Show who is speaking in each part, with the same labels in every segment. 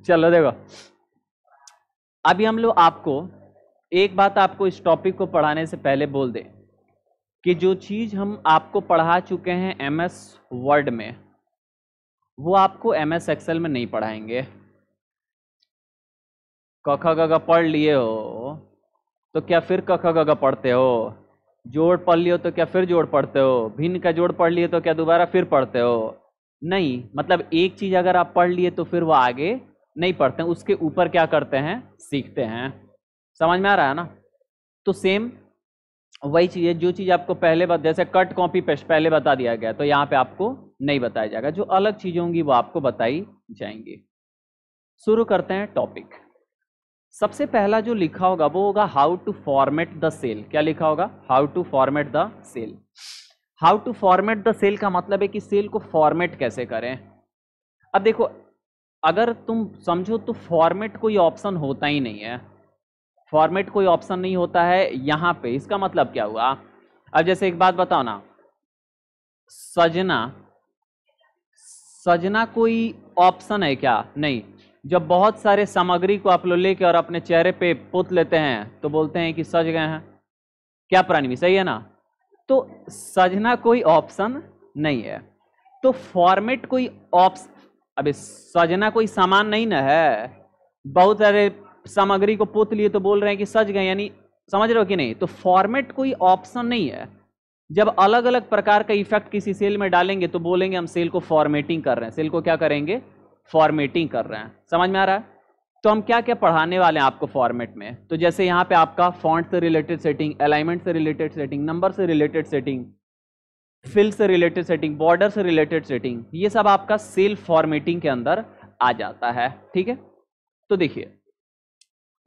Speaker 1: चलो देखो, अभी हम लोग आपको एक बात आपको इस टॉपिक को पढ़ाने से पहले बोल दे कि जो चीज हम आपको पढ़ा चुके हैं एमएस वर्ड में, वो आपको एमएस एक्सेल में नहीं पढ़ाएंगे। क ख ग घ पढ़ लिए हो तो क्या फिर क ख ग घ पढ़ते हो? जोड़ पढ़ लियो तो क्या फिर जोड़ पढ़ते हो? भिन्न का जोड़ पढ़ लिए तो क्या दोबारा फिर पढ़ते हो? नहीं, मतलब एक चीज अगर आप पढ़ लिए तो फिर वो आगे नहीं पढ़ते हैं, उसके ऊपर क्या करते हैं, सीखते हैं। समझ में आ रहा है ना? तो सेम वही चीज है, जो चीज आपको पहले जैसे कट कॉपी पेस्ट पहले बता दिया गया तो यहाँ पे आपको नहीं बताया जाएगा, जो अलग चीजें होंगी वो आपको बताई जाएंगी। शुरू करते हैं टॉपिक। सबसे पहला जो लिखा होगा वो होगा how to format the cell. क्या लिखा होगा? How to format the cell. How to format the cell का मतलब है कि सेल को फॉर्मेट कैसे करें। अब देखो, अगर तुम समझो तो फॉर्मेट कोई ऑप्शन होता ही नहीं है। फॉर्मेट कोई ऑप्शन नहीं होता है यहां पे। इसका मतलब क्या हुआ? अब जैसे एक बात बताओ ना, सजना, सजना कोई ऑप्शन है क्या? नहीं। जब बहुत सारे सामग्री को आप लोग लेके और अपने चेहरे पे पोत लेते हैं तो बोलते हैं कि सज गए हैं। क्या प्राणी, सही है ना? तो सजना कोई ऑप्शन नहीं है, तो फॉर्मेट कोई ऑप्शन। अबे सजना कोई सामान नहीं ना है। बहुत सारे सामग्री को पोत लिए तो बोल रहे हैं कि सज गए, यानी समझ रहे हो कि नहीं? तो फॉर्मेट कोई ऑप्शन नहीं है। जब अलग अलग प्रकार का इफेक्ट किसी सेल में डालेंगे तो बोलेंगे हम सेल को फॉर्मेटिंग कर रहे हैं। सेल को क्या करेंगे? फॉर्मेटिंग कर रहे हैं। समझ में आ रहा है? तो हम क्या क्या पढ़ाने वाले हैं आपको फॉर्मेट में। तो जैसे यहाँ पे आपका फॉन्ट से रिलेटेड सेटिंग, अलाइनमेंट से रिलेटेड सेटिंग, नंबर से रिलेटेड सेटिंग, फिल से रिलेटेड सेटिंग, बॉर्डर से रिलेटेड सेटिंग, ये सब आपका सेल फॉर्मेटिंग के अंदर आ जाता है। ठीक है, तो देखिए,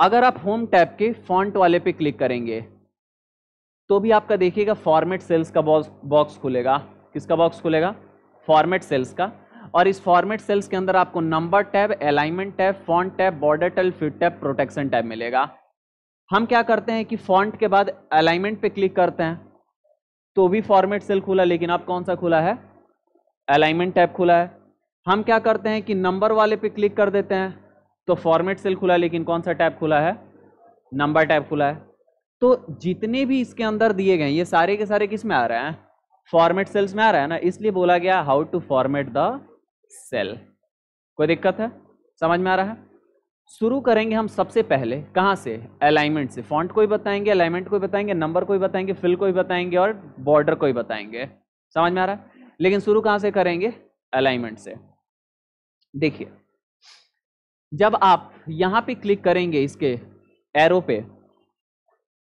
Speaker 1: अगर आप होम टैब के फॉन्ट वाले पे क्लिक करेंगे तो भी आपका देखिएगा फॉर्मेट सेल्स का बॉक्स खुलेगा। किसका बॉक्स खुलेगा? फॉर्मेट सेल्स का। और इस फॉर्मेट सेल्स के अंदर आपको number tab, alignment tab, font tab, border tab, fit tab, protection tab मिलेगा। हम क्या करते हैं कि फॉन्ट के बाद अलाइनमेंट पे क्लिक करते हैं तो भी फॉर्मेट सेल खुला, लेकिन अब कौन सा खुला है? अलाइनमेंट टैब खुला है। हम क्या करते हैं कि नंबर वाले पे क्लिक कर देते हैं तो फॉर्मेट सेल खुला है, लेकिन कौन सा टैब खुला है? नंबर टैब खुला है। तो जितने भी इसके अंदर दिए गए ये सारे के सारे किस में आ रहे हैं? फॉर्मेट सेल्स में आ रहा है ना, इसलिए बोला गया how to format the cell. कोई दिक्कत है? समझ में आ रहा है? शुरू करेंगे हम सबसे पहले कहां से? अलाइनमेंट से। फॉन्ट को ही बताएंगे, अलाइनमेंट को ही बताएंगे, नंबर को ही बताएंगे, फिल को ही बताएंगे और बॉर्डर को ही बताएंगे। समझ में आ रहा है? लेकिन शुरू कहां से करेंगे? अलाइनमेंट से। देखिए, जब आप यहां पे क्लिक करेंगे इसके एरो पे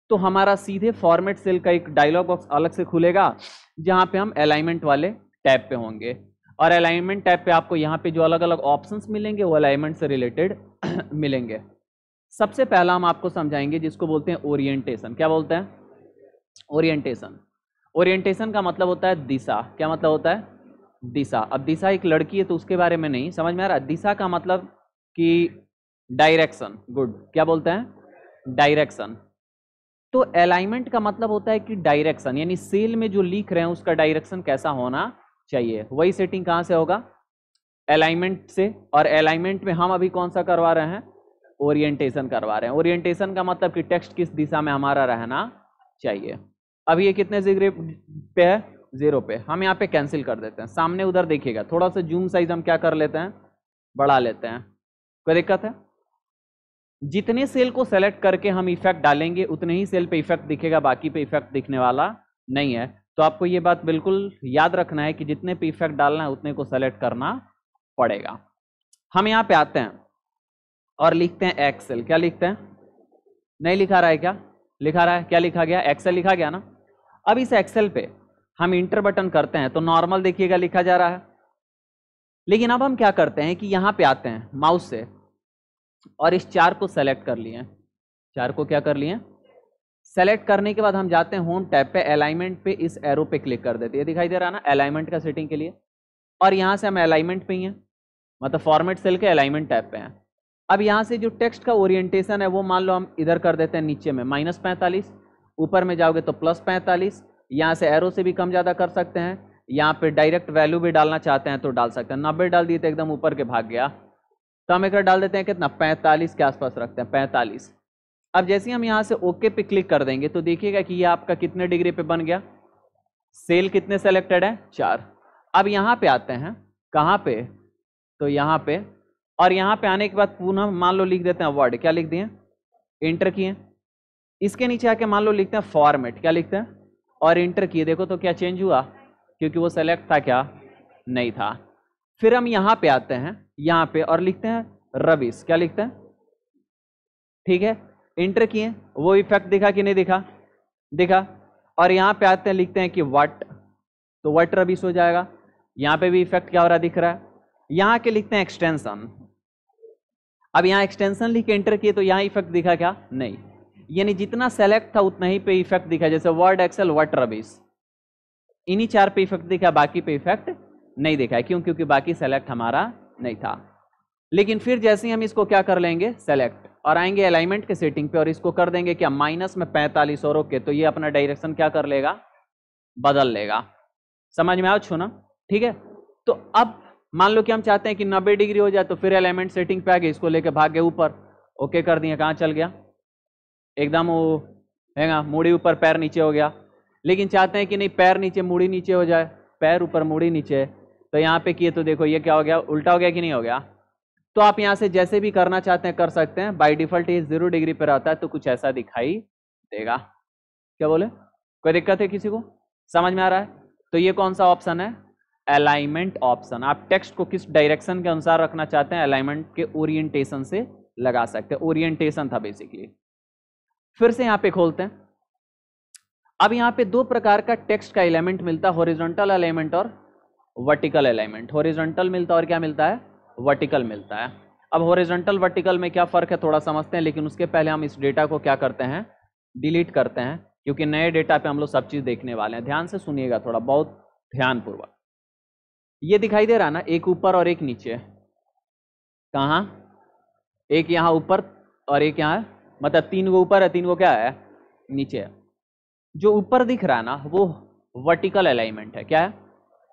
Speaker 1: तो हमारा सीधे फॉर्मेट सेल का एक डायलॉग बॉक्स अलग से खुलेगा जहां पे हम अलाइनमेंट वाले टैब पे होंगे। और अलाइनमेंट टैब पे आपको यहाँ पे जो अलग अलग ऑप्शंस मिलेंगे वो अलाइनमेंट से रिलेटेड मिलेंगे। सबसे पहला हम आपको समझाएंगे जिसको बोलते हैं ओरिएंटेशन। क्या बोलते हैं? ओरिएंटेशन। ओरिएंटेशन का मतलब होता है दिशा। क्या मतलब होता है? दिशा। अब दिशा एक लड़की है तो उसके बारे में नहीं, समझ में आ रहा है? दिशा का मतलब कि डायरेक्शन। गुड। क्या बोलते हैं? डायरेक्शन। तो अलाइनमेंट का मतलब होता है कि डायरेक्शन, यानी सेल में जो लिख रहे हैं उसका डायरेक्शन कैसा होना चाहिए। वही सेटिंग कहां से होगा? अलाइनमेंट से। और अलाइनमेंट में हम अभी कौन सा करवा रहे हैं? ओरिएंटेशन करवा रहे हैं। ओरिएंटेशन का मतलब कि टेक्स्ट किस दिशा में हमारा रहना चाहिए। अभी ये कितने डिग्री पे है? 0 पे। हम यहाँ पे कैंसिल कर देते हैं। सामने उधर देखिएगा, थोड़ा सा जूम साइज हम क्या कर लेते हैं? बढ़ा लेते हैं। कोई दिक्कत है? जितने सेल को सेलेक्ट करके हम इफेक्ट डालेंगे उतने ही सेल पे इफेक्ट दिखेगा, बाकी पे इफेक्ट दिखने वाला नहीं है। तो आपको ये बात बिल्कुल याद रखना है कि जितने पे इफेक्ट डालना है उतने को सेलेक्ट करना पड़ेगा। हम यहाँ पे आते हैं और लिखते हैं एक्सेल। क्या लिखते हैं? नहीं लिखा रहा है क्या? लिखा रहा है। क्या लिखा गया? एक्सेल लिखा गया ना। अब इस एक्सेल पे हम इंटर बटन करते हैं तो नॉर्मल देखिएगा लिखा जा रहा है। लेकिन अब हम क्या करते हैं कि यहाँ पे आते हैं माउस से और इस 4 को सेलेक्ट कर लिए। 4 को क्या कर लिए? सेलेक्ट करने के बाद हम जाते हैं होम टैब पे, अलाइनमेंट पे इस एरो पे क्लिक कर देते हैं। ये दिखाई दे रहा है ना अलाइनमेंट का सेटिंग के लिए। और यहाँ से हम अलाइनमेंट पे ही हैं, मतलब फॉर्मेट सेल के अलाइनमेंट टैब पे हैं। अब यहाँ से जो टेक्स्ट का ओरिएंटेशन है वो मान लो हम इधर कर देते हैं नीचे में -45, ऊपर में जाओगे तो +45। यहाँ से एरो से भी कम ज़्यादा कर सकते हैं। यहाँ पे डायरेक्ट वैल्यू भी डालना चाहते हैं तो डाल सकते हैं। 90 डाल दिए तो एकदम ऊपर के भाग गया। तो हम एक डाल देते हैं कितना, 45 के आसपास रखते हैं, 45। अब जैसे ही हम यहाँ से ओके पे क्लिक कर देंगे तो देखिएगा कि ये आपका कितने डिग्री पे बन गया, सेल कितने सेलेक्टेड है, 4। अब यहाँ पे आते हैं, कहाँ पे, तो यहाँ पे, और यहाँ पे आने के बाद पुनः मान लो लिख देते हैं वर्ड, क्या लिख दिए, इंटर किए। इसके नीचे आके मान लो लिखते हैं फॉर्मेट, क्या लिखते हैं, और इंटर किए। देखो तो क्या चेंज हुआ, क्योंकि वो सेलेक्ट था क्या, नहीं था। फिर हम यहाँ पे आते हैं, यहाँ पे और लिखते हैं रबिश, क्या लिखते हैं, ठीक है, इंटर किए, वो इफेक्ट दिखा कि नहीं दिखा, दिखा। और यहाँ पे आते हैं, लिखते हैं कि वट, तो वट रबिश हो जाएगा। यहाँ पे भी इफेक्ट क्या हो रहा है, दिख रहा है। यहाँ के लिखते हैं एक्सटेंशन, अब यहाँ एक्सटेंशन लिख के एंटर किए तो यहाँ इफेक्ट दिखा क्या, नहीं। यानी जितना सेलेक्ट था उतना ही पे इफेक्ट दिखा, जैसे वर्ड, एक्सेल, वट रबिश, इन्हीं 4 पे इफेक्ट दिखा, बाकी पे इफेक्ट नहीं दिखा है। क्यों, क्योंकि बाकी सेलेक्ट हमारा नहीं था। लेकिन फिर जैसे ही हम इसको क्या कर लेंगे, सेलेक्ट, और आएंगे अलाइनमेंट के सेटिंग पे और इसको कर देंगे क्या, माइनस में 45 और ओके, तो ये अपना डायरेक्शन क्या कर लेगा, बदल लेगा। समझ में आओ छूना, ठीक है। तो अब मान लो कि हम चाहते हैं कि 90 डिग्री हो जाए, तो फिर अलाइनमेंट सेटिंग पे आ गए, इसको लेके भाग गए ऊपर, ओके कर दिए, कहाँ चल गया, एकदम वो है ना, मुड़ी ऊपर पैर नीचे हो गया। लेकिन चाहते हैं कि नहीं पैर नीचे मुड़ी नीचे हो जाए, पैर ऊपर मुड़ी नीचे, तो यहाँ पे किए तो देखो ये क्या हो गया, उल्टा हो गया कि नहीं हो गया। तो आप यहाँ से जैसे भी करना चाहते हैं कर सकते हैं। बाय डिफॉल्ट ये 0 डिग्री पर आता है, तो कुछ ऐसा दिखाई देगा। क्या बोले, कोई दिक्कत है किसी को, समझ में आ रहा है। तो ये कौन सा ऑप्शन है, अलाइनमेंट ऑप्शन। आप टेक्स्ट को किस डायरेक्शन के अनुसार रखना चाहते हैं, अलाइनमेंट के ओरिएंटेशन से लगा सकते हैं। ओरिएंटेशन था बेसिकली। फिर से यहाँ पे खोलते हैं। अब यहाँ पे 2 प्रकार का टेक्स्ट का एलिमेंट मिलता है, हॉरिजॉन्टल अलाइनमेंट और वर्टिकल अलाइनमेंट। हॉरिजॉन्टल मिलता है और क्या मिलता है, वर्टिकल मिलता है। अब हॉरिजॉन्टल वर्टिकल में क्या फर्क है थोड़ा समझते हैं, लेकिन उसके पहले हम इस डेटा को क्या करते हैं, डिलीट करते हैं, क्योंकि नए डेटा पे हम लोग सब चीज देखने वाले हैं। ध्यान से सुनिएगा थोड़ा, बहुत ध्यानपूर्वक। ये दिखाई दे रहा ना, एक ऊपर और एक नीचे, कहाँ, एक यहाँ ऊपर और एक यहाँ, मतलब 3 गो ऊपर है, 3 गो क्या है, नीचे है। जो ऊपर दिख रहा है ना वो वर्टिकल अलाइनमेंट है, क्या है,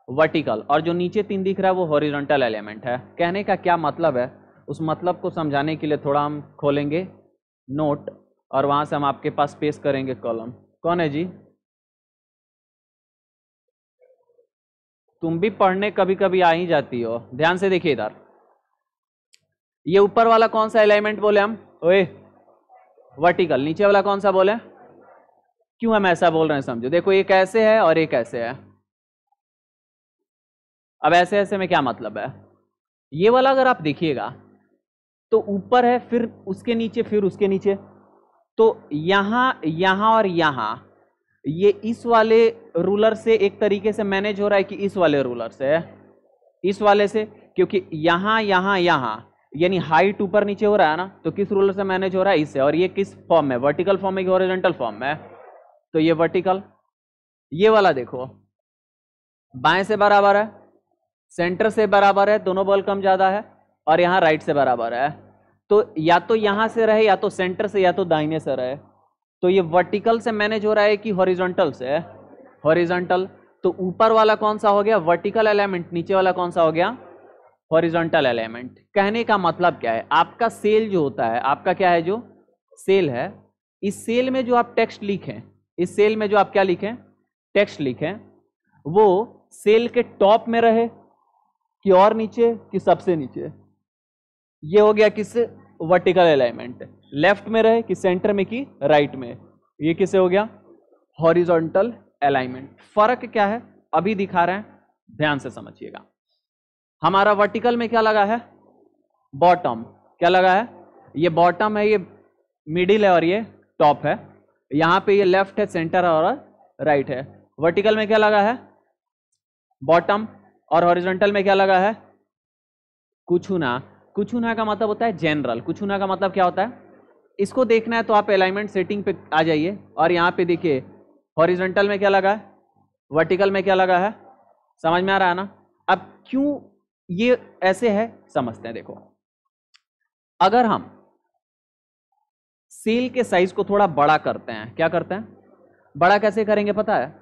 Speaker 1: वर्टिकल। और जो नीचे 3 दिख रहा है वो हॉरिजॉन्टल एलिमेंट है। कहने का क्या मतलब है, उस मतलब को समझाने के लिए थोड़ा हम खोलेंगे नोट और वहां से हम आपके पास पेश करेंगे कॉलम। कौन है जी, तुम भी पढ़ने कभी कभी आ ही जाती हो। ध्यान से देखिए इधर, ये ऊपर वाला कौन सा एलिमेंट बोले हम, ओए वर्टिकल। नीचे वाला कौन सा बोले, क्यों हम ऐसा बोल रहे हैं समझो। देखो एक ऐसे है और एक ऐसे है। अब ऐसे ऐसे में क्या मतलब है, ये वाला अगर आप देखिएगा तो ऊपर है, फिर उसके नीचे, फिर उसके नीचे, तो यहां और यहां ये इस वाले रूलर से एक तरीके से मैनेज हो रहा है कि इस वाले रूलर से, इस वाले से, क्योंकि यहां यानी हाइट ऊपर नीचे हो रहा है ना, तो किस रूलर से मैनेज हो रहा है, इससे। और ये किस फॉर्म में, वर्टिकल फॉर्म में कि हॉरिजॉन्टल फॉर्म में, तो ये वर्टिकल। ये वाला देखो बाएं से बराबर है, सेंटर से बराबर है, दोनों बॉल कम ज्यादा है, और यहाँ राइट से बराबर है। तो या तो यहां से रहे, या तो सेंटर से, या तो दाहिने से रहे। तो ये वर्टिकल से मैनेज हो रहा है कि हॉरिजॉन्टल से, हॉरिजॉन्टल। तो ऊपर वाला कौन सा हो गया, वर्टिकल एलिमेंट, नीचे वाला कौन सा हो गया, हॉरिजॉन्टल एलिमेंट। कहने का मतलब क्या है, आपका सेल जो होता है, आपका क्या है, जो सेल है, इस सेल में जो आप टेक्स्ट लिखें, इस सेल में जो आप क्या लिखें, टेक्स्ट लिखें, वो सेल के टॉप में रहे कि और नीचे कि सबसे नीचे। ये हो गया किससे, वर्टिकल अलाइनमेंट। लेफ्ट में रहे कि सेंटर में कि राइट में, ये किससे हो गया, हॉरिजॉन्टल अलाइनमेंट। फर्क क्या है अभी दिखा रहे हैं, ध्यान से समझिएगा। हमारा वर्टिकल में क्या लगा है, बॉटम, क्या लगा है, ये बॉटम है, ये मिडिल है और ये टॉप है। यहां पे ये लेफ्ट है, सेंटर और राइट है। वर्टिकल में क्या लगा है, बॉटम, और हॉरिजॉन्टल में क्या लगा है, कुछ ना। कुछ ना का मतलब होता है जनरल। कुछ ना का मतलब क्या होता है, इसको देखना है तो आप अलाइनमेंट सेटिंग पे आ जाइए और यहाँ पे देखिए हॉरिजॉन्टल में क्या लगा है, वर्टिकल में क्या लगा है। समझ में आ रहा है ना। अब क्यों ये ऐसे है समझते हैं। देखो अगर हम सेल के साइज को थोड़ा बड़ा करते हैं, क्या करते हैं, बड़ा कैसे करेंगे पता है,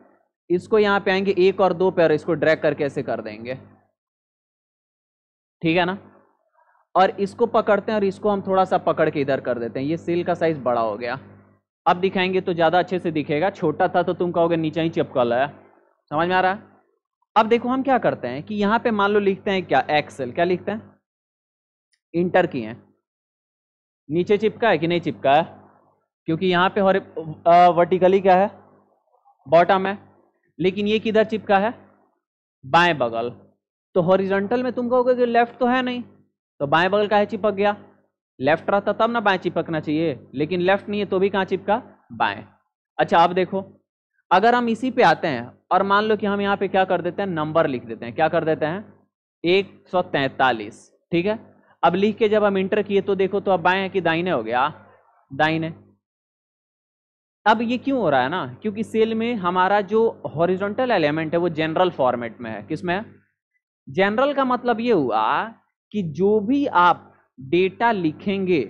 Speaker 1: इसको यहां पे आएंगे 1 और 2 पे और इसको ड्रैग करके ऐसे कर देंगे, ठीक है ना। और इसको पकड़ते हैं और इसको हम थोड़ा सा पकड़ के इधर कर देते हैं, ये सेल का साइज बड़ा हो गया। अब दिखाएंगे तो ज़्यादा अच्छे से दिखेगा, छोटा था तो तुम कहोगे नीचे ही चिपकल है। समझ में आ रहा है? अब देखो हम क्या करते हैं कि यहाँ पे मान लो लिखते हैं क्या, एक्सेल, क्या लिखते हैं, इंटर किए हैं, नीचे चिपका है कि नहीं चिपका है, क्योंकि यहाँ पे वर्टिकली क्या है, बॉटम है, लेकिन ये किधर चिपका है, बाएं बगल। तो हॉरिजॉन्टल में तुम कहोगे कि लेफ्ट तो है नहीं, तो बाएं बगल का है चिपक गया, लेफ्ट रहता तब ना बाएं चिपकना चाहिए, लेकिन लेफ्ट नहीं है तो भी कहाँ चिपका, बाएं। अच्छा अब देखो, अगर हम इसी पे आते हैं और मान लो कि हम यहाँ पे क्या कर देते हैं, नंबर लिख देते हैं, क्या कर देते हैं, 143, ठीक है। अब लिख के जब हम इंटर किए तो देखो तो अब बाएं है कि दाहिने हो गया, दाहिने। अब ये क्यों हो रहा है ना, क्योंकि सेल में हमारा जो हॉरिजॉन्टल एलिमेंट है वो जनरल फॉर्मेट में है। किसमें है, जनरल का मतलब ये हुआ कि जो भी आप डेटा लिखेंगे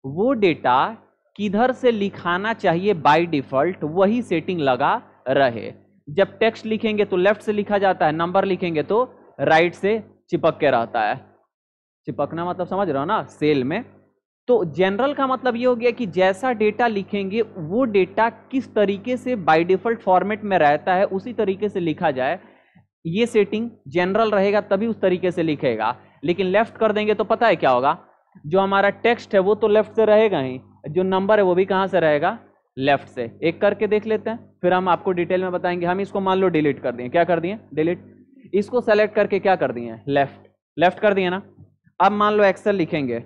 Speaker 1: वो डेटा किधर से लिखाना चाहिए बाय डिफॉल्ट वही सेटिंग लगा रहे। जब टेक्स्ट लिखेंगे तो लेफ्ट से लिखा जाता है, नंबर लिखेंगे तो राइट से चिपक के रहता है। चिपकना मतलब समझ रहे हो ना, सेल में। तो जनरल का मतलब ये हो गया कि जैसा डेटा लिखेंगे वो डेटा किस तरीके से बाय डिफॉल्ट फॉर्मेट में रहता है उसी तरीके से लिखा जाए, ये सेटिंग जनरल रहेगा तभी उस तरीके से लिखेगा। लेकिन लेफ्ट कर देंगे तो पता है क्या होगा, जो हमारा टेक्स्ट है वो तो लेफ्ट से रहेगा ही, जो नंबर है वो भी कहां से रहेगा, लेफ्ट से। एक करके देख लेते हैं, फिर हम आपको डिटेल में बताएंगे। हम इसको मान लो डिलीट कर दिए, क्या कर दिए, डिलीट। इसको सेलेक्ट करके क्या कर दिए, लेफ्ट, लेफ्ट कर दिए ना। अब मान लो एक्सेल लिखेंगे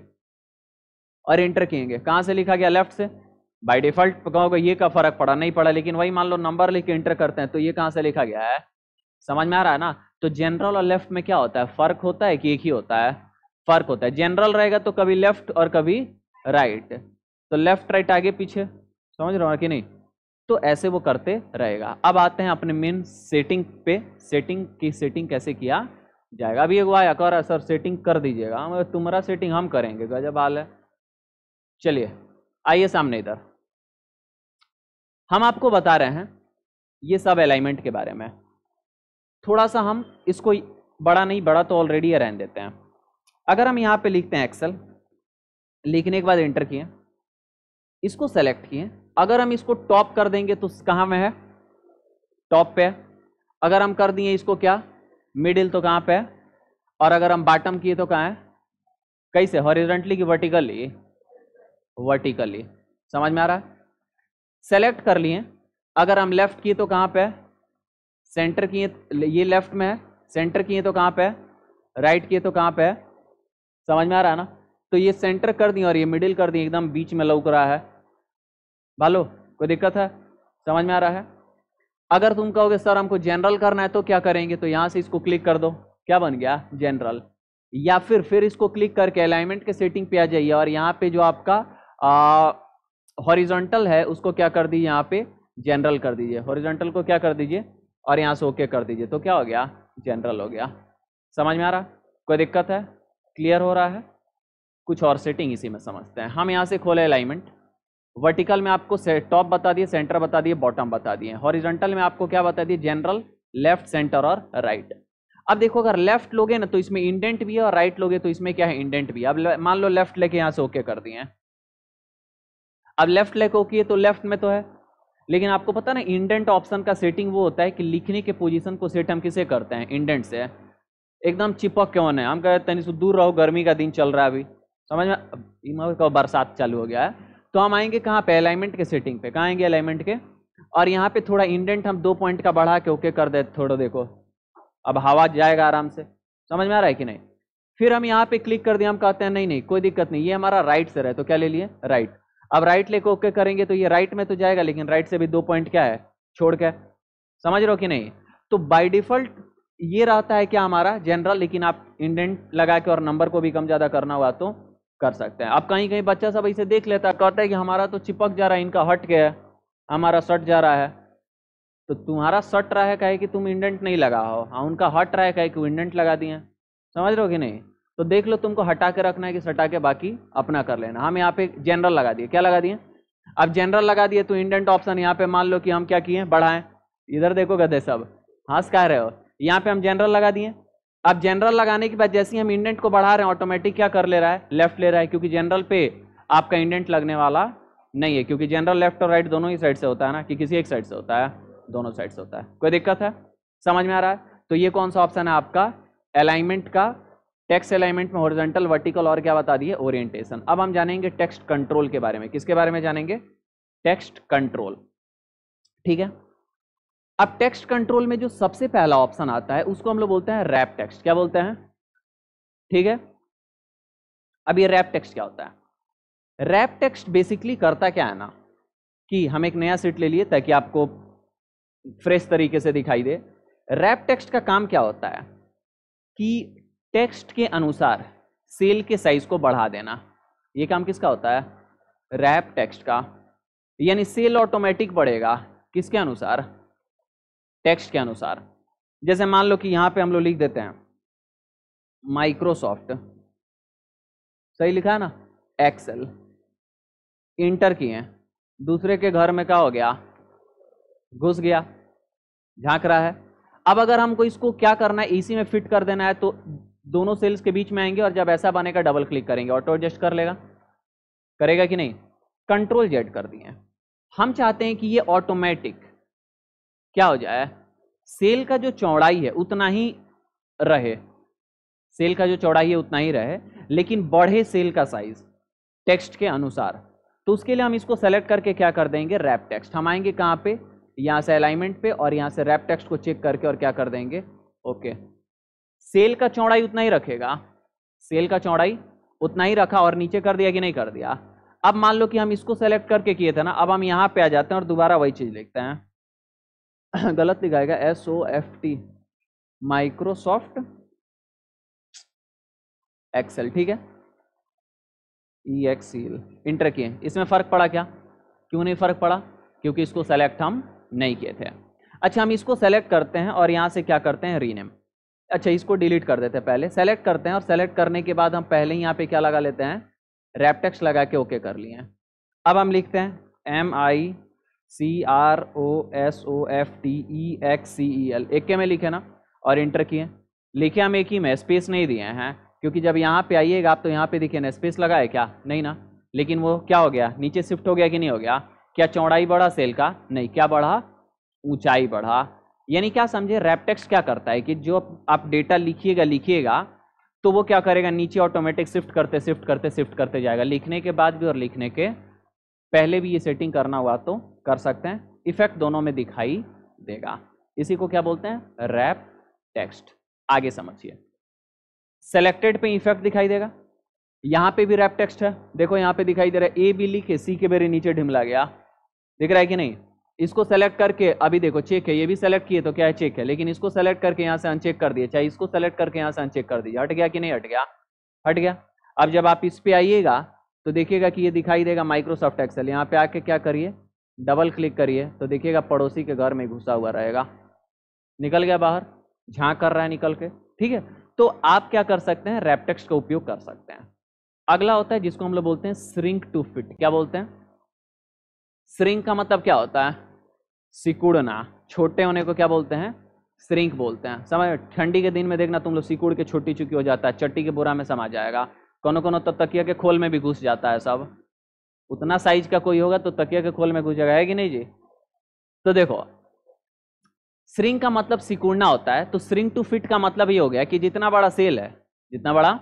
Speaker 1: और इंटर किएंगे, कहां से लिखा गया, लेफ्ट से। बाय डिफॉल्ट कहोगे ये का फर्क पड़ा, नहीं पड़ा, लेकिन वही मान लो नंबर लिख के इंटर करते हैं तो ये कहां से लिखा गया है, समझ में आ रहा है ना। तो जनरल और लेफ्ट में क्या होता है, फर्क होता है कि एक ही होता है, फर्क होता है। जनरल रहेगा तो कभी लेफ्ट और कभी राइट, तो लेफ्ट राइट आगे पीछे, समझ रहे हो कि नहीं। तो ऐसे वो करते रहेगा। अब आते हैं अपने मेन सेटिंग पे, सेटिंग की सेटिंग कैसे किया जाएगा। अभी एक आया कर सर सेटिंग कर दीजिएगा, तुम्हारा सेटिंग हम करेंगे, गजब हाल है। चलिए आइए सामने इधर, हम आपको बता रहे हैं ये सब अलाइनमेंट के बारे में। थोड़ा सा हम इसको बड़ा नहीं, बड़ा तो ऑलरेडी है, रहने देते हैं। अगर हम यहाँ पे लिखते हैं एक्सेल, लिखने के बाद एंटर किए, इसको सेलेक्ट किए, अगर हम इसको टॉप कर देंगे तो कहाँ में है, टॉप पे है। अगर हम कर दिए इसको क्या, मिडिल, तो कहाँ पे है। और अगर हम बॉटम किए तो कहाँ है, कैसे, हॉरिजॉन्टली की वर्टिकली, वर्टिकली। समझ में आ रहा है, सेलेक्ट कर लिए। अगर हम लेफ्ट किए तो कहाँ पे है, सेंटर किए, ये लेफ्ट में है, सेंटर किए तो कहाँ पे है, राइट किए तो कहाँ पे है, समझ में आ रहा है ना। तो ये सेंटर कर दिए और ये मिडिल कर दिए, एकदम बीच में लौक रहा है। भालो कोई दिक्कत है, समझ में आ रहा है। अगर तुम कहोगे सर हमको जनरल करना है तो क्या करेंगे, तो यहाँ से इसको क्लिक कर दो, क्या बन गया, जनरल। या फिर इसको क्लिक करके अलाइनमेंट के सेटिंग पे आ जाइए और यहाँ पे जो आपका हॉरिजॉन्टल है उसको क्या कर दीजिए, यहाँ पे जनरल कर दीजिए, हॉरिजॉन्टल को क्या कर दीजिए और यहाँ से ओके कर दीजिए, तो क्या हो गया, जनरल हो गया। समझ में आ रहा, कोई दिक्कत है, क्लियर हो रहा है। कुछ और सेटिंग इसी में समझते हैं। हम यहाँ से खोले अलाइनमेंट, वर्टिकल में आपको टॉप बता दिए, सेंटर बता दिए, बॉटम बता दिए। हॉरिजॉन्टल में आपको क्या बता दिए, जनरल, लेफ्ट, सेंटर और राइट। अब देखो अगर लेफ्ट लोगे ना तो इसमें इंडेंट भी है और राइट लोगे तो इसमें क्या है, इंडेंट भी है। अब मान लो लेफ्ट लेके यहाँ से ओके कर दिए, अब लेफ्ट लेके ओके तो लेफ्ट में तो है, लेकिन आपको पता ना इंडेंट ऑप्शन का सेटिंग वो होता है कि लिखने के पोजीशन को सेट हम किसे करते हैं, इंडेंट से। एकदम चिपक के होने, हम कहते हैं दूर रहो, गर्मी का दिन चल रहा है अभी, समझ में, बरसात चालू हो गया है। तो हम आएंगे कहाँ पे, अलाइनमेंट के सेटिंग पे, कहाँ आएंगे, अलाइनमेंट के, और यहाँ पे थोड़ा इंडेंट हम 2 पॉइंट का बढ़ा के ओके कर देते, थोड़ा देखो अब हवा जाएगा आराम से, समझ में आ रहा है कि नहीं। फिर हम यहाँ पे क्लिक कर दिया, हम कहते हैं नहीं नहीं कोई दिक्कत नहीं, ये हमारा राइट से रहे, तो क्या ले लिए, राइट। अब राइट लेके ओके करेंगे तो ये राइट में तो जाएगा, लेकिन राइट से भी 2 पॉइंट क्या है, छोड़ के, समझ रहे हो कि नहीं। तो बाय डिफॉल्ट ये रहता है क्या हमारा जनरल, लेकिन आप इंडेंट लगा के और नंबर को भी कम ज्यादा करना हुआ तो कर सकते हैं। अब कहीं कहीं बच्चा सब इसे देख लेता है, कहता है कि हमारा तो चिपक जा रहा है, इनका हट गया है, हमारा सट जा रहा है। तो तुम्हारा सट रहा है कहे कि तुम इंडेंट नहीं लगा हो, हाँ उनका हट रहा है कहे कि इंडेंट लगा दिए, समझ रहे हो कि नहीं। तो देख लो तुमको हटा के रखना है कि सटा के बाकी अपना कर लेना। हम यहाँ पे जनरल लगा दिए, क्या लगा दिए, अब जनरल लगा दिए तो इंडेंट ऑप्शन यहाँ पे मान लो कि हम क्या किए, बढ़ाएं। इधर देखो गधे सब हंस कह रहे हो, यहाँ पे हम जनरल लगा दिए। अब जनरल लगाने के बाद जैसे ही हम इंडेंट को बढ़ा रहे हैं ऑटोमेटिक क्या कर ले रहा है, लेफ्ट ले रहा है, क्योंकि जनरल पे आपका इंडेंट लगने वाला नहीं है, क्योंकि जनरल लेफ्ट और राइट दोनों ही साइड से होता है ना, कि किसी एक साइड से होता है, दोनों साइड से होता है। कोई दिक्कत है, समझ में आ रहा है? तो ये कौन सा ऑप्शन है आपका, अलाइनमेंट का, टेक्स्ट अलाइनमेंट में हॉरिजॉन्टल, वर्टिकल और क्या बता दिए, ओरिएंटेशन। अब हम जानेंगे टेक्स्ट कंट्रोल के बारे में। किसके बारे में जानेंगे, टेक्स्ट कंट्रोल, ठीक है। अब टेक्स्ट कंट्रोल में जो सबसे पहला ऑप्शन आता है उसको हम लोग बोलते हैं रैप टेक्स्ट। क्या बोलते हैं, ठीक है। अब ये रैप टेक्स्ट क्या होता है, रैप टेक्स्ट बेसिकली करता क्या है ना, कि हम एक नया सीट ले लिए ताकि आपको फ्रेश तरीके से दिखाई दे। रैप टेक्स्ट का काम क्या होता है कि टेक्स्ट के अनुसार सेल के साइज को बढ़ा देना। ये काम किसका होता है, रैप टेक्स्ट का। यानी सेल ऑटोमेटिक बढ़ेगा किसके अनुसार, टेक्स्ट के अनुसार। जैसे मान लो कि यहां पे हम लोग लिख देते हैं माइक्रोसॉफ्ट, सही लिखा है ना, एक्सेल, इंटर किए, दूसरे के घर में क्या हो गया, घुस गया, झांक रहा है। अब अगर हमको इसको क्या करना है, इसी में फिट कर देना है, तो दोनों सेल्स के बीच में आएंगे और जब ऐसा बनेगा डबल क्लिक करेंगे, ऑटो एडजस्ट कर लेगा, करेगा कि नहीं, कंट्रोल जेड कर दिए। हम चाहते हैं कि ये ऑटोमेटिक क्या हो जाए, सेल का जो चौड़ाई है उतना ही रहे, सेल का जो चौड़ाई है उतना ही रहे, लेकिन बढ़े सेल का साइज टेक्स्ट के अनुसार। तो उसके लिए हम इसको सेलेक्ट करके क्या कर देंगे, रैप टेक्स्ट। हम आएंगे कहाँ पे, यहाँ से अलाइनमेंट पे, और यहाँ से रैप टेक्स्ट को चेक करके और क्या कर देंगे, ओके। सेल का चौड़ाई उतना ही रखेगा, सेल का चौड़ाई उतना ही रखा, और नीचे कर दिया कि नहीं कर दिया। अब मान लो कि हम इसको सेलेक्ट करके किए थे ना, अब हम यहाँ पे आ जाते हैं और दोबारा वही चीज लिखते हैं गलत लिखाएगा, SOFT, माइक्रोसॉफ्ट एक्सेल, ठीक है, EXEL, इंटर किए। इसमें फर्क पड़ा क्या, क्यों नहीं फर्क पड़ा, क्योंकि इसको सेलेक्ट हम नहीं किए थे। अच्छा, हम इसको सेलेक्ट करते हैं और यहाँ से क्या करते हैं, रीनेम। अच्छा, इसको डिलीट कर देते हैं, पहले सेलेक्ट करते हैं, और सेलेक्ट करने के बाद हम पहले ही यहाँ पे क्या लगा लेते हैं, रैप टेक्स्ट लगा के ओके कर लिए हैं। अब हम लिखते हैं MICROSOFTEXCEL, एक के में लिखे ना, और इंटर किए। लिखे हम एक ही में, स्पेस नहीं दिए हैं, क्योंकि जब यहाँ पे आइएगा आप तो यहाँ पे दिखे ना, स्पेस लगा है क्या, नहीं ना, लेकिन वो क्या हो गया, नीचे शिफ्ट हो गया कि नहीं हो गया। क्या चौड़ाई बढ़ा सेल का, नहीं, क्या बढ़ा, ऊंचाई बढ़ा। यानी क्या समझे, रैप टेक्स्ट क्या करता है कि जो आप डेटा लिखिएगा तो वो क्या करेगा, नीचे ऑटोमेटिक शिफ्ट करते जाएगा, लिखने के बाद भी और लिखने के पहले भी। ये सेटिंग करना हुआ तो कर सकते हैं, इफेक्ट दोनों में दिखाई देगा। इसी को क्या बोलते हैं, रैप टेक्स्ट। आगे समझिए, सेलेक्टेड पे इफेक्ट दिखाई देगा, यहाँ पे भी रैप टेक्स्ट है, देखो यहाँ पे दिखाई दे रहा है, ए बी लिखे, सी के बेरे नीचे ढिमला गया, दिख रहा है कि नहीं। इसको सेलेक्ट करके अभी देखो चेक है, ये भी सेलेक्ट किए तो क्या है, चेक है, लेकिन इसको सेलेक्ट करके यहाँ से अनचेक कर दिए, चाहे इसको सेलेक्ट करके यहाँ से अनचेक कर दीजिए, हट गया कि नहीं हट गया, हट गया। अब जब आप इस पे आइएगा तो देखिएगा कि ये दिखाई देगा माइक्रोसॉफ्ट एक्सेल। यहाँ पे आके क्या करिए, डबल क्लिक करिए, तो देखिएगा पड़ोसी के घर में घुसा हुआ रहेगा, निकल गया बाहर, झांक कर रहा है निकल के, ठीक है। तो आप क्या कर सकते हैं, रैप टेक्स्ट का उपयोग कर सकते हैं। अगला होता है जिसको हम लोग बोलते हैं श्रिंक टू फिट। क्या बोलते हैं, श्रिंक का मतलब क्या होता है, सिकुड़ना। छोटे होने को क्या बोलते हैं, श्रिंक बोलते हैं। समझ, ठंडी के दिन में देखना तुम लोग सिकुड़ के छोटी चुकी हो जाता है, चट्टी के बोरा में समा जाएगा, कोनो तो तकिया के खोल में भी घुस जाता है सब। उतना साइज का कोई होगा तो तकिया के खोल में घुस जाएगा, है कि नहीं जी। तो देखो, श्रिंक का मतलब सिकुड़ना होता है, तो श्रिंक टू फिट का मतलब ये हो गया कि जितना बड़ा सेल है, जितना बड़ा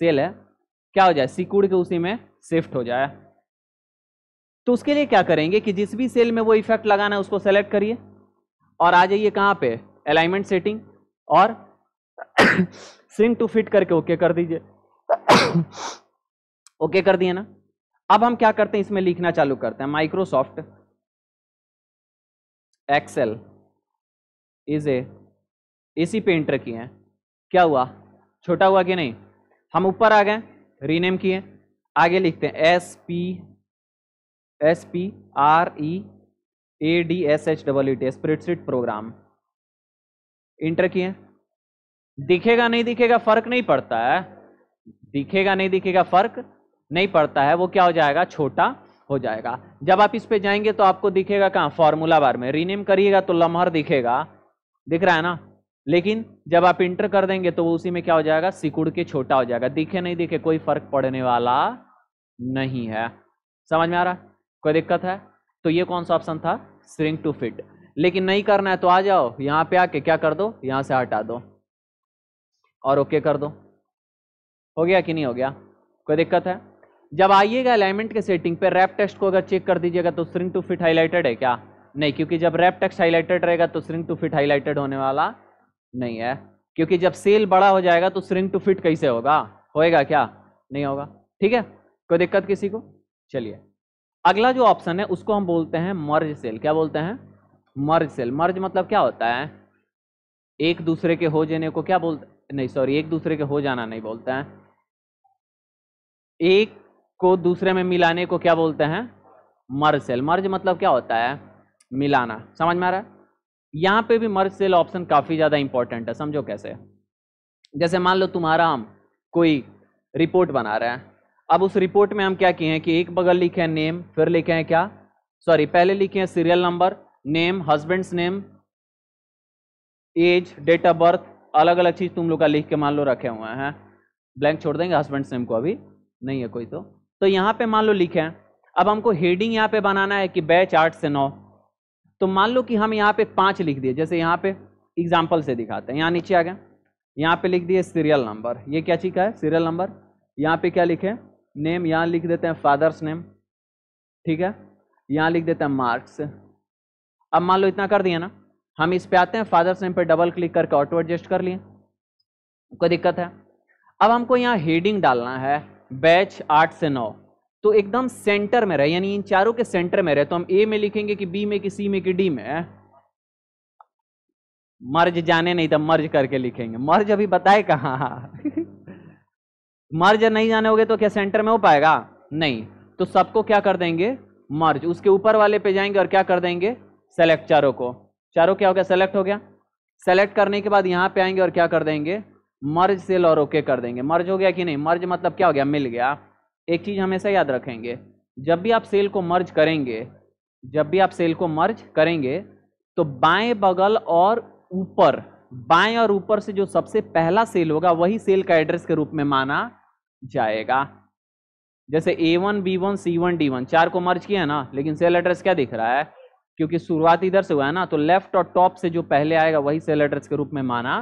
Speaker 1: सेल है क्या हो जाए, सिकुड़ के उसी में शिफ्ट हो जाए। तो उसके लिए क्या करेंगे कि जिस भी सेल में वो इफेक्ट लगाना है उसको सेलेक्ट करिए और आ जाइए कहाँ पे, अलाइनमेंट सेटिंग, और श्रिंक टू फिट करके ओके कर दीजिए। ओके कर दिए ना। अब हम क्या करते हैं, इसमें लिखना चालू करते हैं, माइक्रोसॉफ्ट एक्सेल इज ए, इसी पे एंटर किए हैं, क्या हुआ, छोटा हुआ कि नहीं। हम ऊपर आ गए, रीनेम किए, आगे लिखते हैं SPREADSHEET, स्प्रेडशीट प्रोग्राम, इंटर किए। दिखेगा नहीं दिखेगा फर्क नहीं पड़ता है, दिखेगा नहीं दिखेगा फर्क नहीं पड़ता है, वो क्या हो जाएगा, छोटा हो जाएगा। जब आप इस पे जाएंगे तो आपको दिखेगा कहाँ, फॉर्मूला बार में। रीनेम करिएगा तो लम्हर दिखेगा, दिख रहा है ना, लेकिन जब आप इंटर कर देंगे तो वो उसी में क्या हो जाएगा, सिकुड़ के छोटा हो जाएगा। दिखे नहीं दिखे कोई फर्क पड़ने वाला नहीं है। समझ में आ रहा, कोई दिक्कत है? तो ये कौन सा ऑप्शन था, श्रिंक टू फिट। लेकिन नहीं करना है तो आ जाओ यहां पे आके क्या कर दो, यहां से हटा दो और ओके कर दो। हो गया कि नहीं हो गया, कोई दिक्कत है? जब आइएगा अलाइनमेंट के सेटिंग पे रैप टेक्स्ट को अगर चेक कर दीजिएगा तो श्रिंक टू फिट हाईलाइटेड है क्या, नहीं, क्योंकि जब रैप टेक्स्ट हाईलाइटेड रहेगा तो श्रिंक टू फिट हाईलाइटेड होने वाला नहीं है। क्योंकि जब सेल बड़ा हो जाएगा तो श्रिंक टू फिट कैसे होगा, होएगा क्या, नहीं होगा। ठीक है, कोई दिक्कत किसी को? चलिए अगला जो ऑप्शन है उसको हम बोलते हैं मर्ज सेल। क्या बोलते हैं, मर्ज सेल। मर्ज मतलब क्या होता है, एक दूसरे के हो जाने को क्या बोलते, नहीं सॉरी, एक दूसरे के हो जाना नहीं बोलते हैं, एक को दूसरे में मिलाने को क्या बोलते हैं, मर्ज सेल। मर्ज मतलब क्या होता है, मिलाना। समझ में आ रहा है? यहां पे भी मर्ज सेल ऑप्शन काफी ज्यादा इंपॉर्टेंट है। समझो कैसे, जैसे मान लो तुम्हारा हम कोई रिपोर्ट बना रहे हैं, अब उस रिपोर्ट में हम क्या किए हैं कि एक बगल लिखे हैं नेम, फिर लिखे हैं क्या, सॉरी पहले लिखे हैं serial number, name, husband's name, age, date of birth, अलग अलग चीज तुम लोग का लिख के मान लो रखे हुए हैं। ब्लैंक छोड़ देंगे हस्बैंड्स नेम को, अभी नहीं है कोई तो यहाँ पे मान लो लिखे हैं। अब हमको हेडिंग यहाँ पे बनाना है कि बैच 8 से 9, तो मान लो कि हम यहाँ पे 5 लिख दिए। जैसे यहाँ पे एग्जाम्पल से दिखाते हैं, यहाँ नीचे आ गया, यहाँ पे लिख दिए सीरियल नंबर, ये क्या चीज का है, सीरियल नंबर। यहाँ पे क्या लिखे, नेम, यहाँ लिख देते हैं फादर्स नेम, ठीक है, यहाँ लिख देते हैं मार्क्स। अब मान लो इतना कर दिया ना, हम इस पे आते हैं, फादर्स नेम पे डबल क्लिक करके ऑटो एडजस्ट कर लिए, कोई दिक्कत है? अब हमको यहाँ हेडिंग डालना है बैच 8 से 9, तो एकदम सेंटर में रहे, यानी इन चारों के सेंटर में रहे। तो हम ए में लिखेंगे कि बी में कि सी में कि डी में, मर्ज जाने नहीं तो मर्ज करके लिखेंगे। मर्ज अभी बताए कहाँ मर्ज नहीं जाने होगे तो क्या सेंटर में हो पाएगा, नहीं। तो सबको क्या कर देंगे, मर्ज। उसके ऊपर वाले पे जाएंगे और क्या कर देंगे, सेलेक्ट। चारों को, चारों क्या हो गया, सेलेक्ट हो गया। सेलेक्ट करने के बाद यहाँ पे आएंगे और क्या कर देंगे, मर्ज सेल और ओके कर देंगे। मर्ज हो गया कि नहीं, मर्ज मतलब क्या हो गया, मिल गया। एक चीज हमेशा याद रखेंगे, जब भी आप सेल को मर्ज करेंगे, जब भी आप सेल को मर्ज करेंगे तो बाएं बगल और ऊपर, बाएं और ऊपर से जो सबसे पहला सेल होगा वही सेल का एड्रेस के रूप में माना जाएगा। जैसे A1 B1 C1 D1 चार को मर्ज किया ना, लेकिन सेल एड्रेस क्या दिख रहा है, क्योंकि शुरुआत इधर से हुआ है ना, तो लेफ्ट और टॉप से जो पहले आएगा वही सेल एड्रेस के रूप में माना